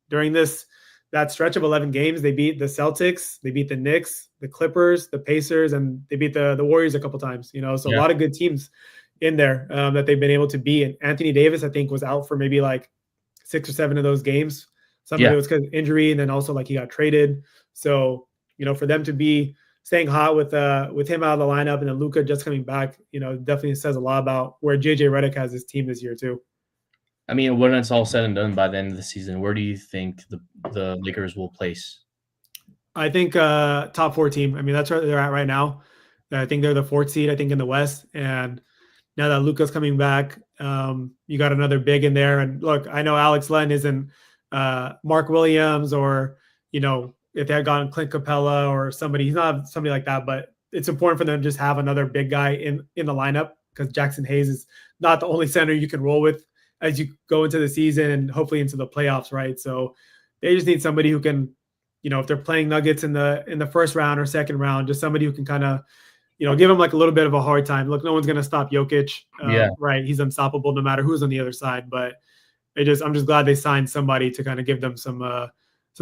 during that stretch of 11 games, they beat the Celtics, they beat the Knicks, the Clippers, the Pacers, and they beat the Warriors a couple times. So a lot of good teams in there that they've been able to beat. And Anthony Davis, I think, was out for maybe like 6 or 7 of those games. Some of it was because of injury, and then also like he got traded. So for them to be staying hot with him out of the lineup, and then Luka just coming back, definitely says a lot about where JJ Redick has his team this year too. I mean, when it's all said and done by the end of the season, where do you think the Lakers will place? I think top 4 team. I mean, that's where they're at right now. I think they're the 4th seed, I think, in the West. And now that Luka's coming back, you got another big in there. And look, I know Alex Len isn't Mark Williams, or, if they had gotten Clint Capella or somebody, he's not somebody like that, but it's important for them to just have another big guy in the lineup, because Jackson Hayes is not the only center you can roll with as you go into the season and hopefully into the playoffs, right? So they just need somebody who can, if they're playing Nuggets in the first round or second round, just somebody who can kind of, give them like a little bit of a hard time. Look, no one's going to stop Jokic, right? He's unstoppable no matter who's on the other side. But I'm just glad they signed somebody to kind of give them some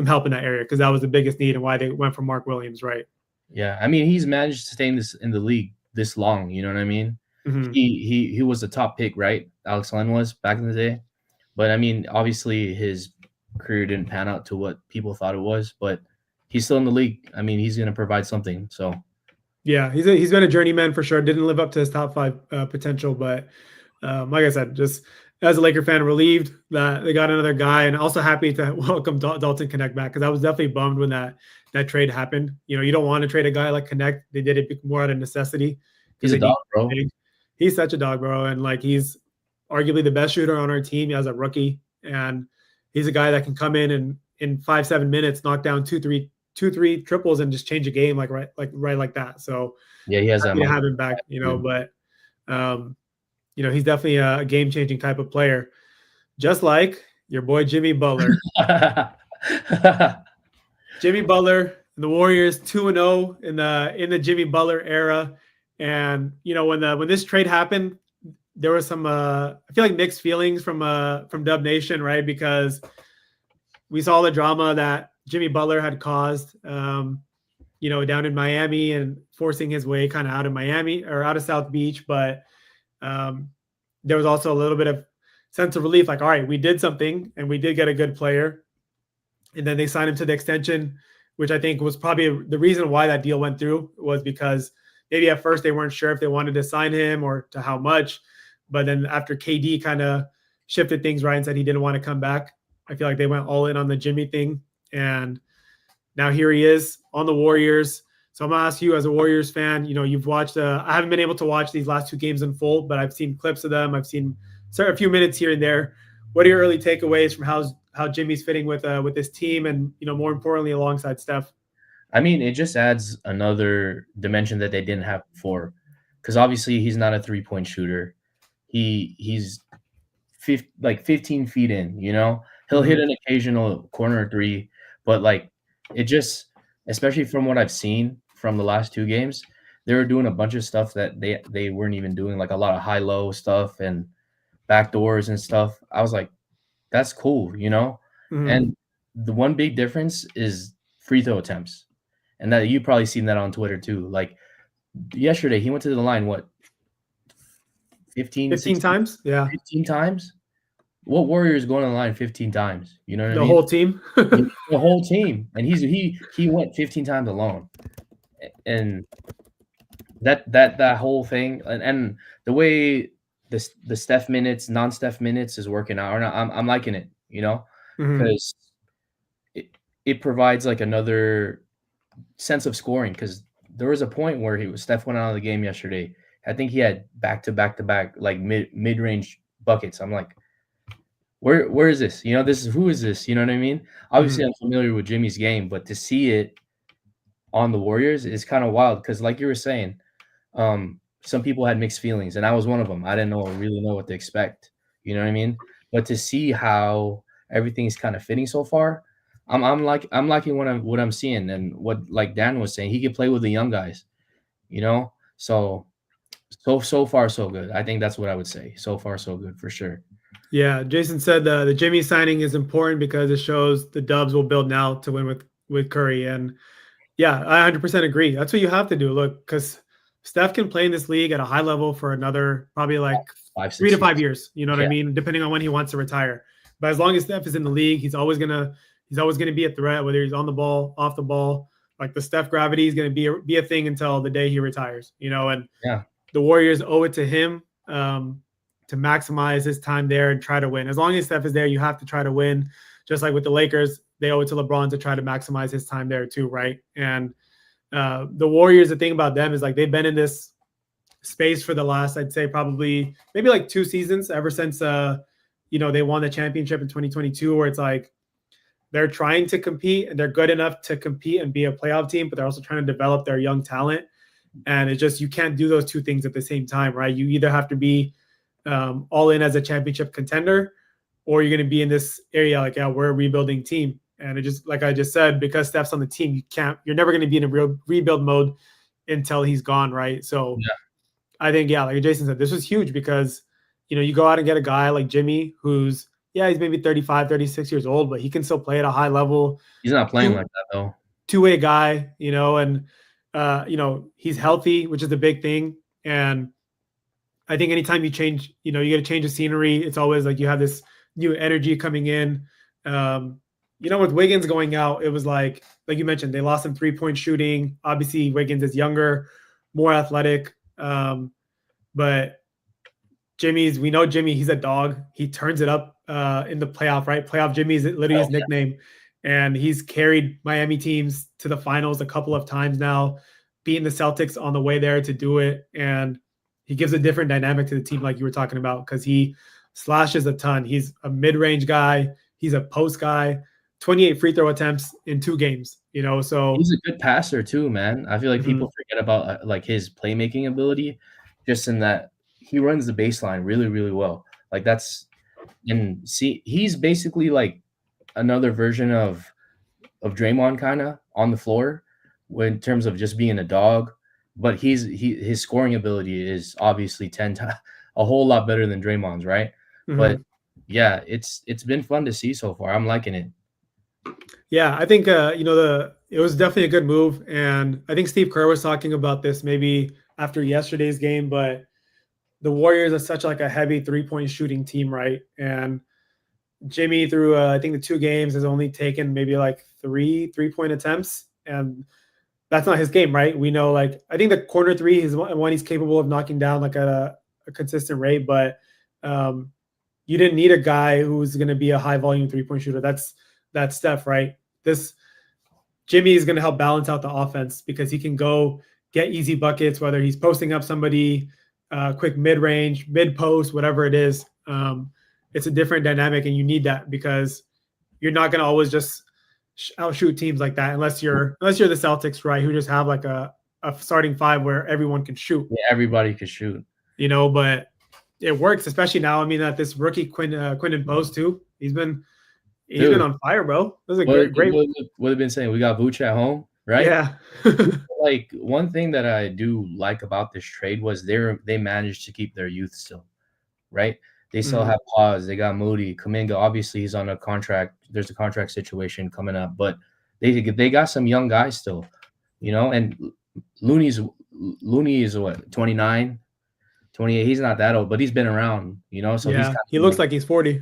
help in that area, because that was the biggest need and why they went for Mark Williams, right? Yeah, I mean, he's managed to stay in the league this long. You know what I mean? Mm-hmm. He was the top pick, right? Alex Len was back in the day. But I mean, obviously his career didn't pan out to what people thought it was, but he's still in the league. I mean, he's going to provide something. So yeah, he's been a journeyman for sure. Didn't live up to his top 5 potential, but like I said, just as a Laker fan, relieved that they got another guy, and also happy to welcome Dalton Connect back, because I was definitely bummed when that trade happened. You don't want to trade a guy like Connect. They did it more out of necessity. He's a dog, bro. He's such a dog, bro, and like he's arguably the best shooter on our team as a rookie, and he's a guy that can come in and in 5-7 minutes knock down two three triples and just change a game right like that. So Yeah, he has that happy to have motor. him back, but he's definitely a game changing type of player, just like your boy Jimmy Butler. Jimmy Butler, the Warriors 2-0 in the Jimmy Butler era. And when this trade happened, there was some I feel like mixed feelings from Dub Nation, right? Because we saw the drama that Jimmy Butler had caused down in Miami and forcing his way kind of out of Miami or out of South Beach. But there was also a little bit of sense of relief, like, all right, we did something and we did get a good player. And then they signed him to the extension, which I think was probably the reason why that deal went through, was because maybe at first they weren't sure if they wanted to sign him or to how much. But then after KD kind of shifted things right and said he didn't want to come back, I feel like they went all in on the Jimmy thing. And now here he is on the Warriors. So I'm going to ask you, as a Warriors fan, you've watched, I haven't been able to watch these last two games in full, but I've seen clips of them. I've seen a few minutes here and there. What are your early takeaways from how Jimmy's fitting with this team and, more importantly, alongside Steph? I mean, it just adds another dimension that they didn't have before, because obviously he's not a 3-point shooter. He's 15 feet in, he'll hit an occasional corner three, but like it just, especially from what I've seen from the last two games, they were doing a bunch of stuff that they weren't even doing, like a lot of high-low stuff and backdoors and stuff. I was like, that's cool, And the one big difference is free throw attempts. And that you've probably seen that on Twitter too. Like yesterday, he went to the line, what, 15 times? Yeah. 15 times? What Warrior is going on the line 15 times? You know what I mean? The whole team? The whole team. And he went 15 times alone. And that whole thing, and the way the Steph minutes, non-Steph minutes is working out, I'm liking it, because it provides like another sense of scoring, because there was a point where Steph went out of the game yesterday. I think he had back-to-back like mid-range buckets. I'm like, where is this? Who is this? You know what I mean? Obviously, I'm familiar with Jimmy's game, but to see it on the Warriors is kind of wild, because like you were saying, some people had mixed feelings, and I was one of them. I didn't really know what to expect. You know what I mean? But to see how everything's kind of fitting so far, I'm liking what I'm seeing, and what, like Dan was saying, he could play with the young guys. So far so good. I think that's what I would say. So far so good for sure. Yeah, Jason said the Jimmy signing is important because it shows the Dubs will build now to win with Curry, and yeah, I 100% agree. That's what you have to do. Look, because Steph can play in this league at a high level for another probably like 3 to 5 years. You know what I mean? Depending on when he wants to retire. But as long as Steph is in the league, he's always gonna be a threat, whether he's on the ball, off the ball. Like the Steph gravity is gonna be a thing until the day he retires. And the Warriors owe it to him to maximize his time there and try to win. As long as Steph is there, you have to try to win. Just like with the Lakers, they owe it to LeBron to try to maximize his time there too, right? And the Warriors, the thing about them is like they've been in this space for the last, I'd say probably maybe like 2 seasons, ever since they won the championship in 2022, where it's like they're trying to compete and they're good enough to compete and be a playoff team, but they're also trying to develop their young talent. And it's just, you can't do those two things at the same time, right? You either have to be all in as a championship contender, or you're going to be in this area like, yeah, we're a rebuilding team. And it just, like I just said, because Steph's on the team, you're never going to be in a real rebuild mode until he's gone, right? So I think, yeah, like Jason said, this was huge because, you go out and get a guy like Jimmy, who's, he's maybe 35, 36 years old, but he can still play at a high level. He's not playing like that though. Two-way guy, and he's healthy, which is the big thing. And I think anytime you change, you get to change the scenery. It's always like you have this new energy coming in. With Wiggins going out, it was like you mentioned, they lost some 3-point shooting. Obviously, Wiggins is younger, more athletic. But we know Jimmy, he's a dog. He turns it up in the playoff, right? Playoff Jimmy is literally his nickname. And he's carried Miami teams to the finals a couple of times now, beating the Celtics on the way there to do it. And he gives a different dynamic to the team, like you were talking about, because he slashes a ton. He's a mid-range guy. He's a post guy. 28 free throw attempts in 2 games. So He's a good passer too, man. I feel like mhm, people forget about like his playmaking ability, just in that he runs the baseline really, really well. Like that's and see, he's basically like another version of Draymond kind of on the floor in terms of just being a dog. But his scoring ability is obviously 10 times a whole lot better than Draymond's, right? But mhm. yeah, it's been fun to see so far. I'm liking it. Yeah, I think it was definitely a good move, and I think Steve Kerr was talking about this maybe after yesterday's game, but the Warriors are such like a heavy 3-point shooting team, right? And Jimmy through I think the 2 games has only taken maybe like 3-point attempts, and that's not his game, right? We know like I think the corner three is one he's capable of knocking down like at a consistent rate, but um, you didn't need a guy who's going to be a high volume 3-point shooter. That's Steph, right? This Jimmy is going to help balance out the offense because he can go get easy buckets, whether he's posting up somebody, quick mid range, mid post, whatever it is. It's a different dynamic, and you need that because you're not going to always just outshoot teams like that unless you're the Celtics, right? Who just have like a starting five where everyone can shoot, Yeah, everybody could shoot. But it works, especially now. I mean, that this rookie Quinton Post too. He's been Dude, on fire, bro. This is a what great. what have been saying? We got Vooch at home, right? Yeah. Like one thing that I do like about this trade was they managed to keep their youth still, right? They still Mhm. have Paz, they got Moody, Kuminga. Obviously, he's on a contract. There's a contract situation coming up, but they got some young guys still, And Looney's Looney is what 29, 28. He's not that old, but he's been around, So he's Yeah, kind he of looks like he's 40.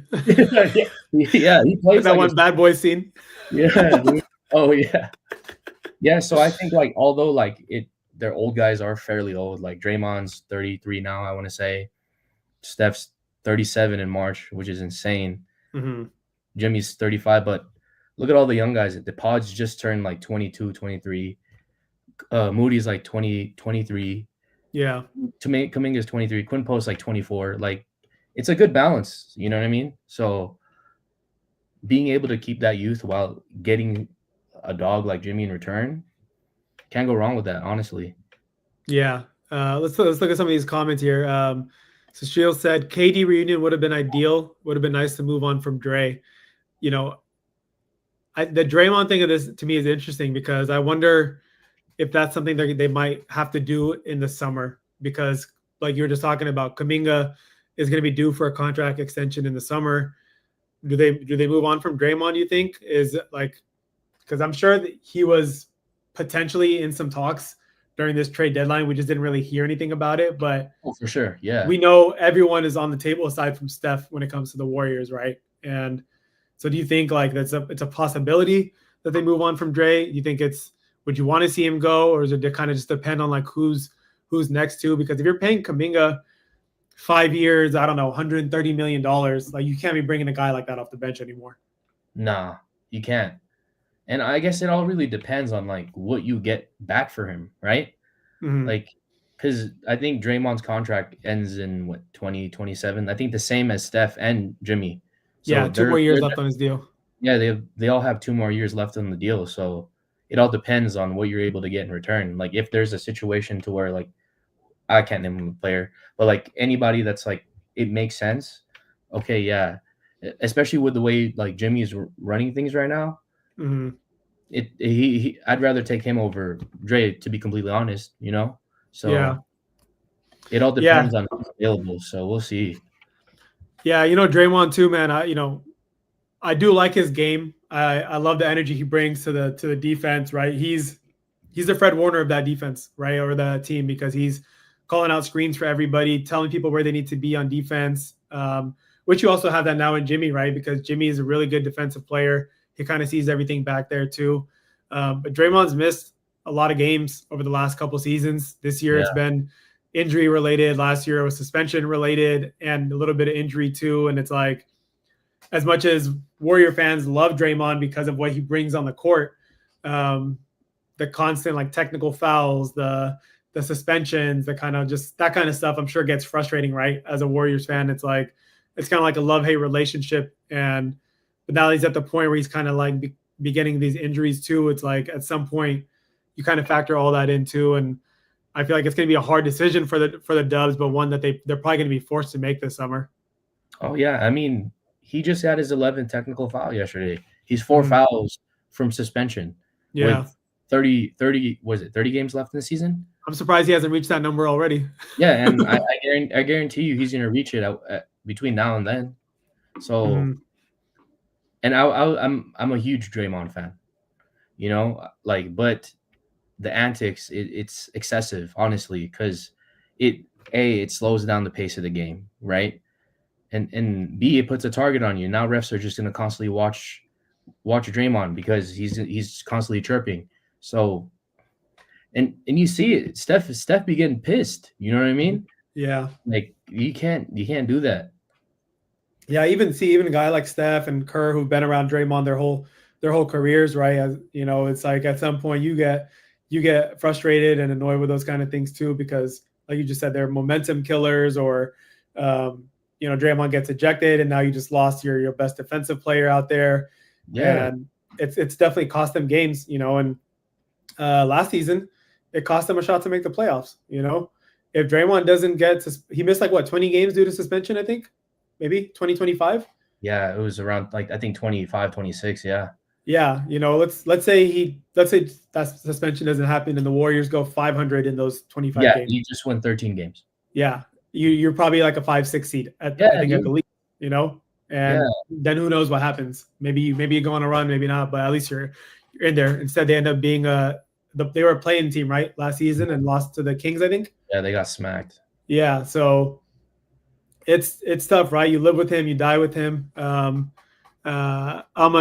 yeah, he plays That like one Bad Boy scene. yeah, dude. Oh yeah. Yeah, so I think like although like their old guys are fairly old, like Draymond's 33 now, I want to say. Steph's 37 in March, which is insane. Mhm. Jimmy's 35, but look at all the young guys. The Pods just turned like 22, 23. Moody's like 20, 23. Yeah. Kuminga's 23. Quinn Post like 24. Like it's a good balance, you know what I mean? So being able to keep that youth while getting a dog like Jimmy in return, can't go wrong with that, honestly. Yeah. Let's look at some of these comments here. So Shield said KD reunion would have been ideal. Would have been nice to move on from Dre. You know, the Draymond thing of this to me is interesting because I wonder if that's something that they might have to do in the summer because, like you were just talking about, Kuminga is going to be due for a contract extension in the summer. Do they move on from Draymond? You think is like because I'm sure that he was potentially in some talks during this trade deadline. We just didn't really hear anything about it, but Oh, for sure. Yeah. we know everyone is on the table aside from Steph when it comes to the Warriors, right? And so, do you think like it's a possibility that they move on from Dre? Do you think would you want to see him go, or is it kind of just depend on like who's next to? Because if you're paying Kuminga 5 years, I don't know, $130 million, like you can't be bringing a guy like that off the bench anymore. Nah, you can't. And I guess it all really depends on like what you get back for him, right? Mm-hmm. Like, because I think Draymond's contract ends in what 2027. I think the same as Steph and Jimmy. Yeah, So 2 more years left on his deal. yeah, they all have 2 more years left on the deal. So it all depends on what you're able to get in return. Like if there's a situation to where like I can't name a player, but like anybody that's like it makes sense. Okay, yeah, especially with the way like Jimmy is running things right now. Mm-hmm. I'd rather take him over Dre, to be completely honest, Yeah. So it all Yeah. depends on who's available. So we'll see. Yeah. Draymond too, man. I do like his game. I love the energy he brings to the defense, right? He's the Fred Warner of that defense, right? Or the team because he's calling out screens for everybody, telling people where they need to be on defense. Which you also have that now in Jimmy, right? Because Jimmy is a really good defensive player. He kind of sees everything back there too. But Draymond's missed a lot of games over the last couple seasons. This year Yeah, it's been injury related. Last year it was suspension related and a little bit of injury too. And it's like, as much as Warrior fans love Draymond because of what he brings on the court, the constant like technical fouls, the suspensions, the kind of just that kind of stuff, I'm sure gets frustrating, right? As a Warriors fan, it's like it's kind of like a love hate relationship. And but now he's at the point where he's kind of like beginning these injuries too. It's like at some point you kind of factor all that into, and I feel like it's going to be a hard decision for the Dubs, but one that they're probably going to be forced to make this summer. Oh yeah, I mean, he just had his 11th technical foul yesterday. He's 4 Mhm. fouls from suspension Yeah, with 30 was it 30 games left in the season? I'm surprised he hasn't reached that number already. Yeah, and I guarantee you he's gonna reach it between now and then. So, Mhm. and I'm a huge Draymond fan, you know, like, but the antics it's excessive, honestly, because it slows down the pace of the game, right? And B, it puts a target on you. Now refs are just gonna constantly watch Draymond because he's constantly chirping. So and you see it, Steph be getting pissed. You know what I mean? Yeah. Like you can't do that. Yeah, even a guy like Steph and Kerr who've been around Draymond their whole careers, right? As you know, it's like at some point you get frustrated and annoyed with those kind of things too, because like you just said, they're momentum killers, or Draymond gets ejected and now you just lost your best defensive player out there, Yeah, and it's definitely cost them games, and last season it cost them a shot to make the playoffs. If Draymond doesn't he missed like what 20 games due to suspension, I think maybe 2025. yeah, it was around like I think 25, 26. Yeah, Yeah, let's say that suspension doesn't happen and the Warriors go 500 in those 25 yeah, games. you just won 13 games. Yeah, you're probably like a 5-6 seed I Yeah, think at the dude. least, Yeah, and then who knows what happens? Maybe you go on a run, maybe not, but at least you're in there. Instead, they end up being they were a playing team, right, last season and lost to the Kings, I think. yeah, they got smacked. Yeah, so it's tough, right? You live with him, you die with him. Aman,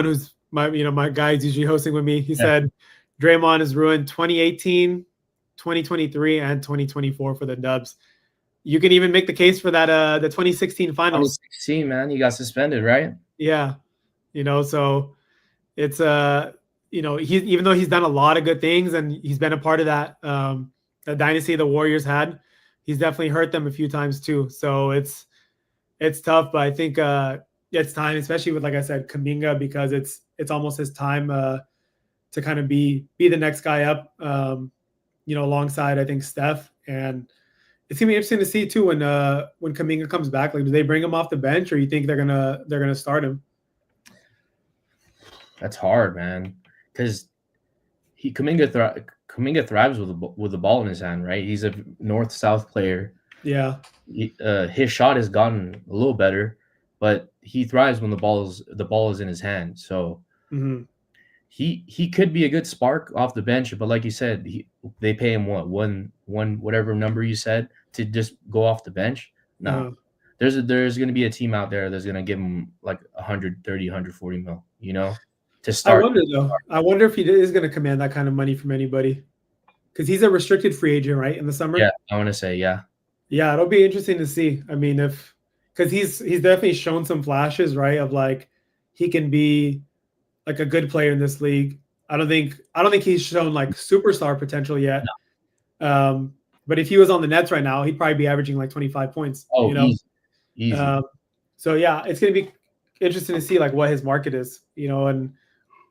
who's my guy, is usually hosting with me. He Yeah, said Draymond has ruined 2018, 2023, and 2024 for the Dubs. You can even make the case for that the 2016 finals. 2016, man, he got suspended, right? Yeah, so it's he's even though he's done a lot of good things and he's been a part of that the dynasty the Warriors had, he's definitely hurt them a few times too. So it's tough, but I think it's time, especially with, like I said, Kuminga, because it's almost his time to kind of be the next guy up, alongside I think Steph. And it's gonna be interesting to see too when Kuminga comes back. Like, do they bring him off the bench, or you think they're gonna start him? That's hard, man, because Kuminga thrives with the ball in his hand, right? He's a north-south player. Yeah. His shot has gotten a little better, but he thrives when the ball is in his hand. So Mm-hmm. he could be a good spark off the bench, but like you said, they pay him what one whatever number you said to just go off the bench. No, Uh-huh. there's going to be a team out there that's going to give him like 130, 140 mil, to I start. wonder though. I wonder if he is going to command that kind of money from anybody, because he's a restricted free agent, right, in the Yeah, summer. I want to say yeah. Yeah, it'll be interesting to see. I mean, because he's definitely shown some flashes, right, of like he can be like a good player in this league. I don't think he's shown like superstar potential yet. Um, but if he was on the Nets right now, he'd probably be averaging like 25 points. Oh, easy. Um, so yeah, it's gonna be interesting to see like what his market is, and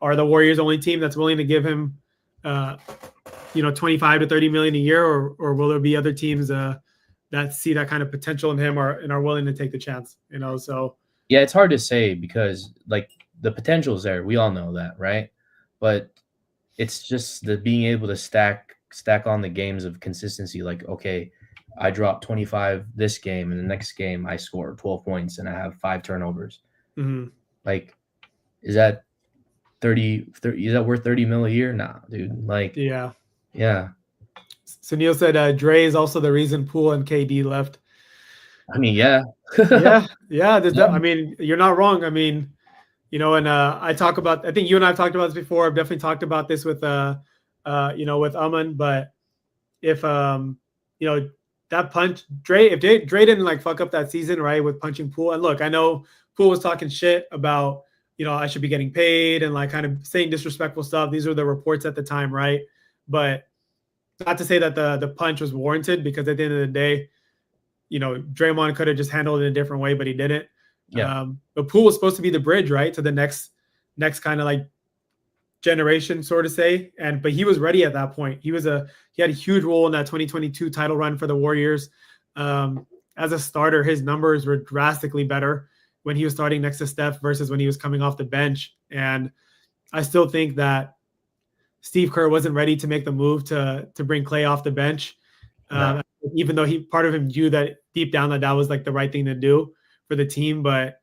are the Warriors the only team that's willing to give him, 25 to 30 million a year, or will there be other teams that see that kind of potential in him and are willing to take the chance, So Yeah, it's hard to say because like the potential is there. We all know that, right? But it's just the being able to stack on the games of consistency. Like, okay, I dropped 25 this game, and the next game I score 12 points and I have 5 turnovers. mhm. Like, is that 30 is that worth 30 mil a year? Nah, dude. Like, Yeah. yeah. So Neil said Dre is also the reason Poole and KD left. I mean, yeah. Yeah. Yeah. I mean, you're not wrong. I mean, and I think you and I have talked about this before. I've definitely talked about this with with Aman. But if that punch, if Dre didn't like fuck up that season, right, with punching Poole. And look, I know Poole was talking shit about, I should be getting paid and like kind of saying disrespectful stuff. These were the reports at the time, right? But not to say that the punch was warranted, because at the end of the day, Draymond could have just handled it in a different way, but he didn't. Yeah. But Poole was supposed to be the bridge, right, to the next kind of like generation, sort of say. But he was ready at that point. He had a huge role in that 2022 title run for the Warriors. As a starter, his numbers were drastically better when he was starting next to Steph versus when he was coming off the bench. And I still think that Steve Kerr wasn't ready to make the move to bring Clay off the bench. No. Even though part of him knew that deep down that was like the right thing to do for the team. But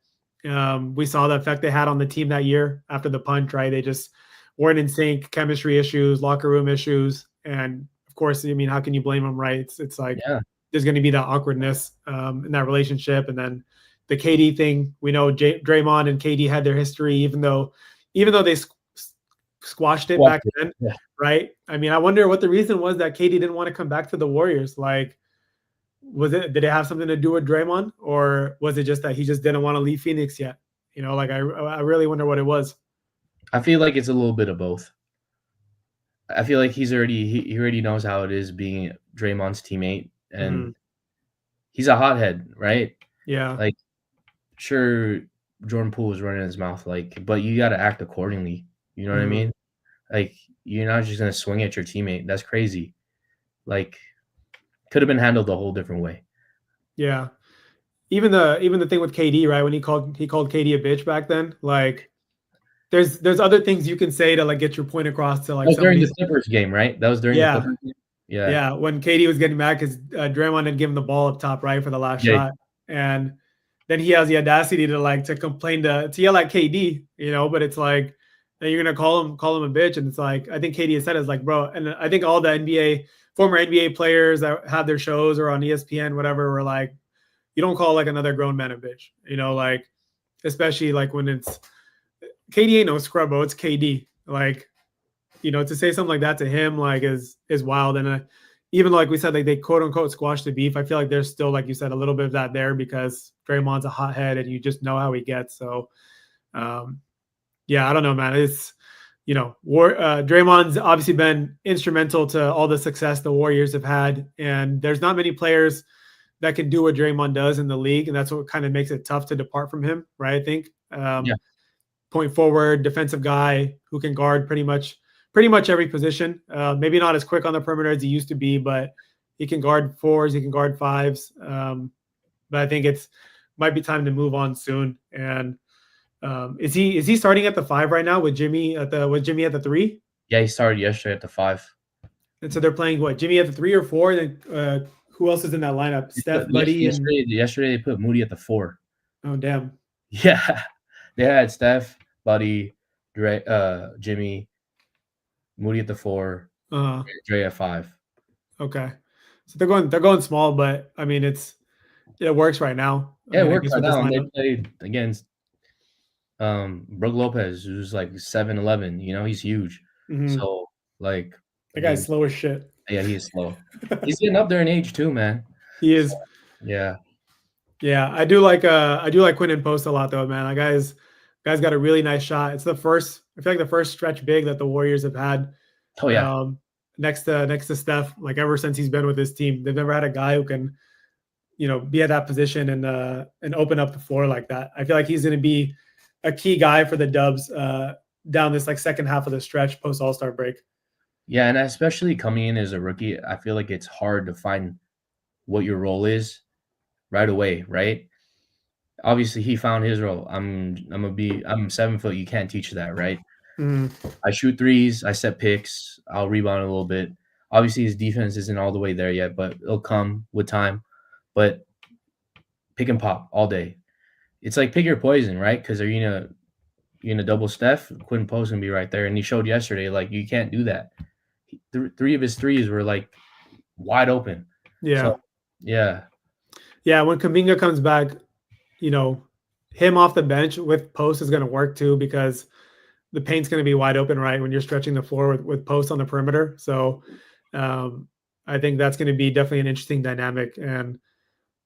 we saw the effect they had on the team that year after the punch, right? They just weren't in sync, chemistry issues, locker room issues. And of course, I mean, how can you blame them, right? It's like Yeah. there's going to be that awkwardness in that relationship. And then the KD thing, we know Draymond and KD had their history, even though they squashed it back then, yeah. right? I mean, I wonder what the reason was that KD didn't want to come back to the Warriors. Like, did it have something to do with Draymond, or was it just that he just didn't want to leave Phoenix yet? Like I really wonder what it was. I feel like it's a little bit of both. I feel like he already knows how it is being Draymond's teammate, and he's a hothead, right? Yeah. Like, sure, Jordan Poole was running his mouth, like, but you got to act accordingly. You know what I mean? Like, you're not just gonna swing at your teammate. That's crazy. Like, could have been handled a whole different way. Yeah. Even the thing with KD, right? When he called KD a bitch back then, like there's other things you can say to like get your point across to like That was during somebody. the Clippers game, right? That was during the Yeah. Clippers game. Yeah. Yeah. When KD was getting mad because Draymond had given the ball up top, right, for the last shot. And then he has the audacity to complain to yell at KD, but it's like, then you're gonna call him a bitch. And it's like, I think KD has said, it's like, bro, and I think all the former NBA players that have their shows or on ESPN, whatever, were like, you don't call like another grown man a bitch, like, especially like when it's KD ain't no scrubbo, it's KD. Like, to say something like that to him, like, is wild. And even like we said, like they quote unquote squash the beef. I feel like there's still, like you said, a little bit of that there because Draymond's a hothead and you just know how he gets. So, yeah, I don't know, man. It's, Draymond's obviously been instrumental to all the success the Warriors have had. And there's not many players that can do what Draymond does in the league. And that's what kind of makes it tough to depart from him, right? I think point forward, defensive guy who can guard pretty much every position. Maybe not as quick on the perimeter as he used to be, but he can guard fours, he can guard fives. But I think might be time to move on soon. And is he starting at the 5 right now with Jimmy at the 3? Yeah, he started yesterday at the 5. And so they're playing what, Jimmy at the 3 or 4? Then who else is in that lineup? Steph, Buddy, yesterday they put Moody at the 4. Oh damn. Yeah, they had Steph, Buddy, Jimmy, Moody at the 4, Dre at 5. Okay, so they're going small, but I mean it works right now. Yeah, it works right now. They played against Brook Lopez, who's like 7'11". He's huge. So like that guy's slow as shit. Yeah, he is slow. He's getting up there in age too, man. He is. Yeah. Yeah, I do like Quinton Post a lot though, man. That guy's got a really nice shot. It's I feel like the first stretch big that the Warriors have had. Oh yeah. Next to Steph, like ever since he's been with this team, they've never had a guy who can, be at that position and open up the floor like that. I feel like he's going to be a key guy for the Dubs down this like second half of the stretch post All-Star break. Yeah, and especially coming in as a rookie, I feel like it's hard to find what your role is right away, right? Obviously, he found his role. I'm 7 foot. You can't teach that, right? I shoot threes. I set picks. I'll rebound a little bit. Obviously, his defense isn't all the way there yet, but it'll come with time. But pick and pop all day. It's like pick your poison, right? Because are you gonna double Steph? Quinton Post gonna be right there, and he showed yesterday like you can't do that. 3 of his threes were like wide open. Yeah. So, yeah. Yeah. When Kuminga comes back, him off the bench with Post is going to work too, because the paint's going to be wide open, right? When you're stretching the floor with Post on the perimeter. So I think that's going to be definitely an interesting dynamic. And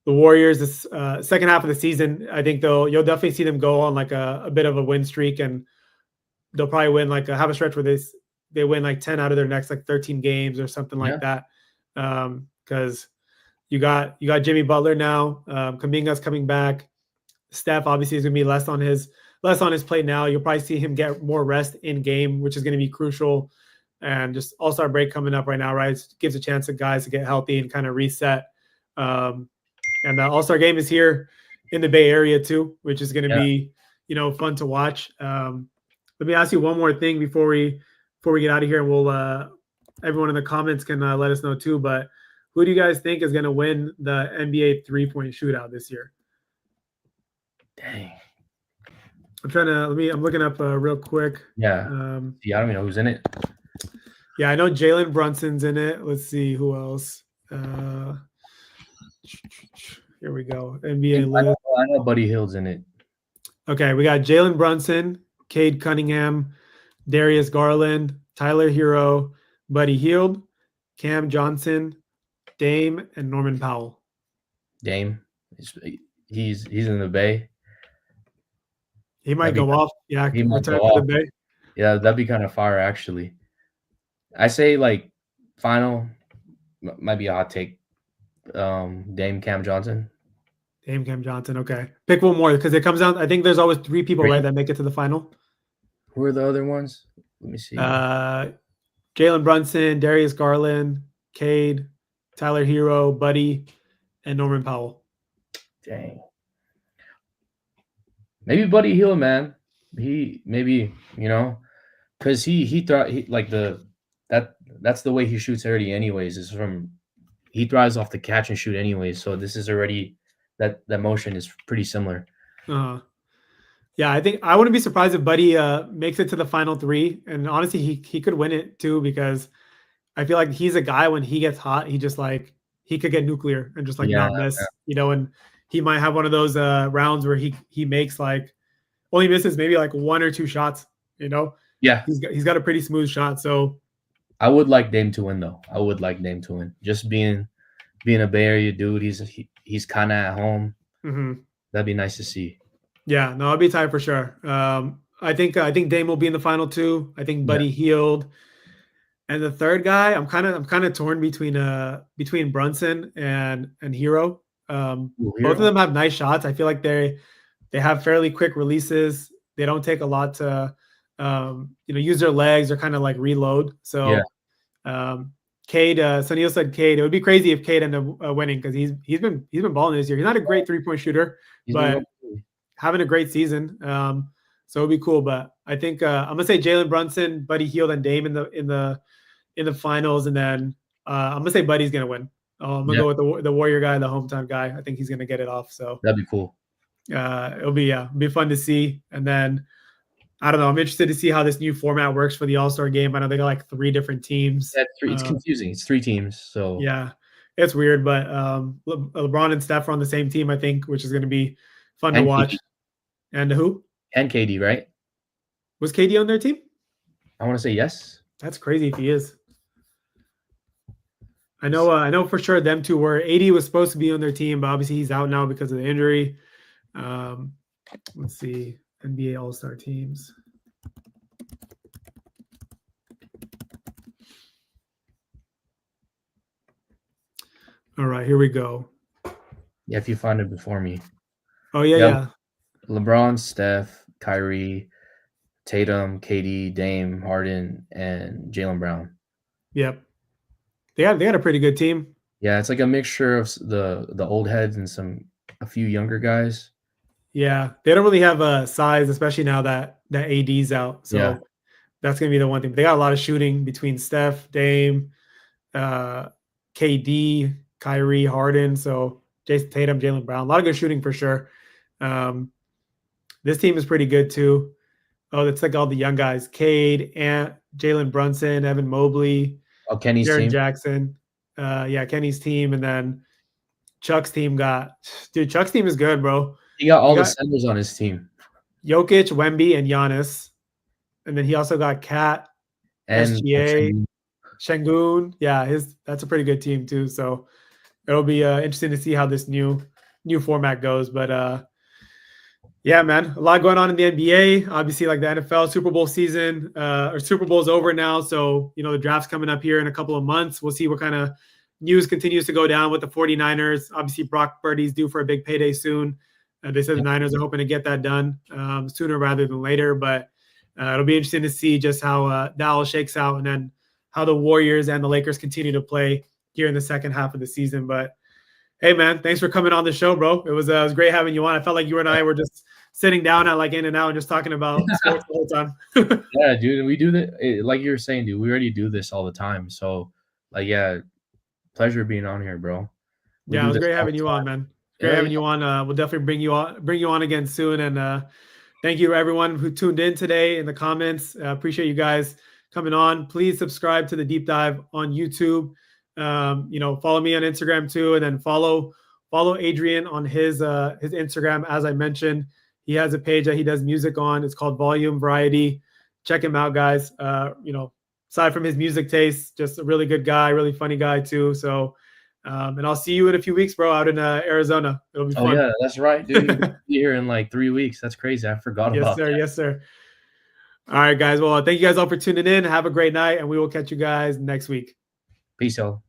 the Warriors, this second half of the season, I think you'll definitely see them go on like a bit of a win streak, and they'll probably win have a stretch where they win like 10 out of their next like 13 games or something like that. Because you got Jimmy Butler now. Kuminga's coming back. Steph obviously is going to be less on his plate now. You'll probably see him get more rest in game, which is going to be crucial. And just All-Star break coming up right now, right? It gives a chance to guys to get healthy and kind of reset. And the All-Star game is here in the Bay Area too, which is going to Yeah. be, fun to watch. Let me ask you one more thing before we get out of here, and we'll everyone in the comments can let us know too. But who do you guys think is going to win the NBA 3-point shootout this year? Dang. I'm looking up real quick. Yeah. Yeah, I don't even know who's in it. Yeah, I know Jalen Brunson's in it. Let's see who else. Here we go. NBA list. I know Buddy Hield's in it. Okay, we got Jalen Brunson, Cade Cunningham, Darius Garland, Tyler Hero, Buddy Hield, Cam Johnson, Dame, and Norman Powell. Dame, he's in the Bay. He might go off. Yeah, he might return go to off. the Bay. Yeah, that'd be kind of fire actually. I say like final might be a hot take. Dame Cam Johnson. Dame Cam Johnson. Okay, pick one more because it comes down. I think there's always 3 people right that make it to the final. Who are the other ones? Let me see. Jalen Brunson, Darius Garland, Cade, Tyler Hero, Buddy, and Norman Powell. Dang. Maybe Buddy Hield, man. He maybe, because he thought that's the way he shoots already anyways. Is from he thrives off the catch and shoot anyways. So this is already that motion is pretty similar. Yeah, I think I wouldn't be surprised if Buddy makes it to the final 3. And honestly, he could win it too, because I feel like he's a guy when he gets hot, he could get nuclear and just not miss, and he might have one of those rounds where he makes only misses maybe 1 or 2 shots, Yeah. He's got a pretty smooth shot. So I would like Dame to win though. I would like Dame to win. Just being a Bay Area dude, he's kind of at home. Mm-hmm. That'd be nice to see. Yeah, no, I'll be tight for sure. I think Dame will be in the final 2. I think Buddy Hield, and the third guy, I'm kind of torn between Brunson and Hero. Both of them have nice shots. I feel like they have fairly quick releases. They don't take a lot to use their legs or kind of reload. So Cade, Sunil said Cade. It would be crazy if Cade ended up winning, because he's been balling this year. He's not a great 3-point shooter, but having a great season. So it'd be cool. But I think I'm gonna say Jalen Brunson, Buddy Hield, and Dame in the finals, and then I'm gonna say Buddy's gonna win. I'm gonna go with the Warrior guy, the hometown guy. I think he's gonna get it off. So that'd be cool. It'll be fun to see. And then I don't know. I'm interested to see how this new format works for the All-Star game. I know they got 3 different teams. Yeah, 3. It's confusing. It's 3 teams. So yeah, it's weird. But LeBron and Steph are on the same team, I think, which is going to be fun to watch. KD. And who? And KD, right? Was KD on their team? I want to say yes. That's crazy if he is. I know for sure them 2 were. AD was supposed to be on their team, but obviously he's out now because of the injury. Let's see. NBA All-Star teams. All right, here we go. Yeah, if you find it before me. Oh, yeah. LeBron, Steph, Kyrie, Tatum, KD, Dame, Harden, and Jaylen Brown. Yep. They got a pretty good team. Yeah, it's like a mixture of the old heads and a few younger guys. Yeah, they don't really have a size, especially now that AD's out. So that's going to be the one thing. But they got a lot of shooting between Steph, Dame, KD, Kyrie, Harden. So Jason Tatum, Jaylen Brown. A lot of good shooting for sure. This team is pretty good too. Oh, that's all the young guys. Cade, Ant, Jalen Brunson, Evan Mobley. Oh, Kenny's Jaren team. Jackson. Kenny's team. And then Chuck's team Chuck's team is good, bro. He got all the centers on his team. Jokic, Wemby, and Giannis. And then he also got Kat, and SGA, Şengün. Yeah, that's a pretty good team too. So it'll be interesting to see how this new format goes. But yeah, man, a lot going on in the NBA. Obviously, the NFL Super Bowl season, or Super Bowl's over now. So, the draft's coming up here in a couple of months. We'll see what kind of news continues to go down with the 49ers. Obviously, Brock Purdy's due for a big payday soon. They said the Niners are hoping to get that done sooner rather than later, but it'll be interesting to see just how that all shakes out, and then how the Warriors and the Lakers continue to play here in the second half of the season. But hey, man, thanks for coming on the show, bro. It was great having you on. I felt like you and I were just sitting down at like In-N-Out and just talking about sports the whole time. Yeah, dude, we do that like you were saying, dude. We already do this all the time. So, like, yeah, pleasure being on here, bro. We Yeah, it do was this great all having the you on, time. man. Great Yeah, having you on. We'll definitely bring you on again soon. And thank you to everyone who tuned in today in the comments. Appreciate you guys coming on. Please subscribe to the deep dive on YouTube. Follow me on Instagram too, and then follow Adrian on his Instagram. As I mentioned, he has a page that he does music on. It's called Volume Variety. Check him out, guys. Aside from his music taste, just a really good guy, really funny guy too. So, and I'll see you in a few weeks, bro, out in Arizona. It'll be Oh fun. yeah, that's right, dude. You're gonna be here in like 3 weeks. That's crazy. I forgot Yes, about sir. that. Yes, sir. All right, guys. Well, thank you guys all for tuning in. Have a great night, and we will catch you guys next week. Peace, y'all.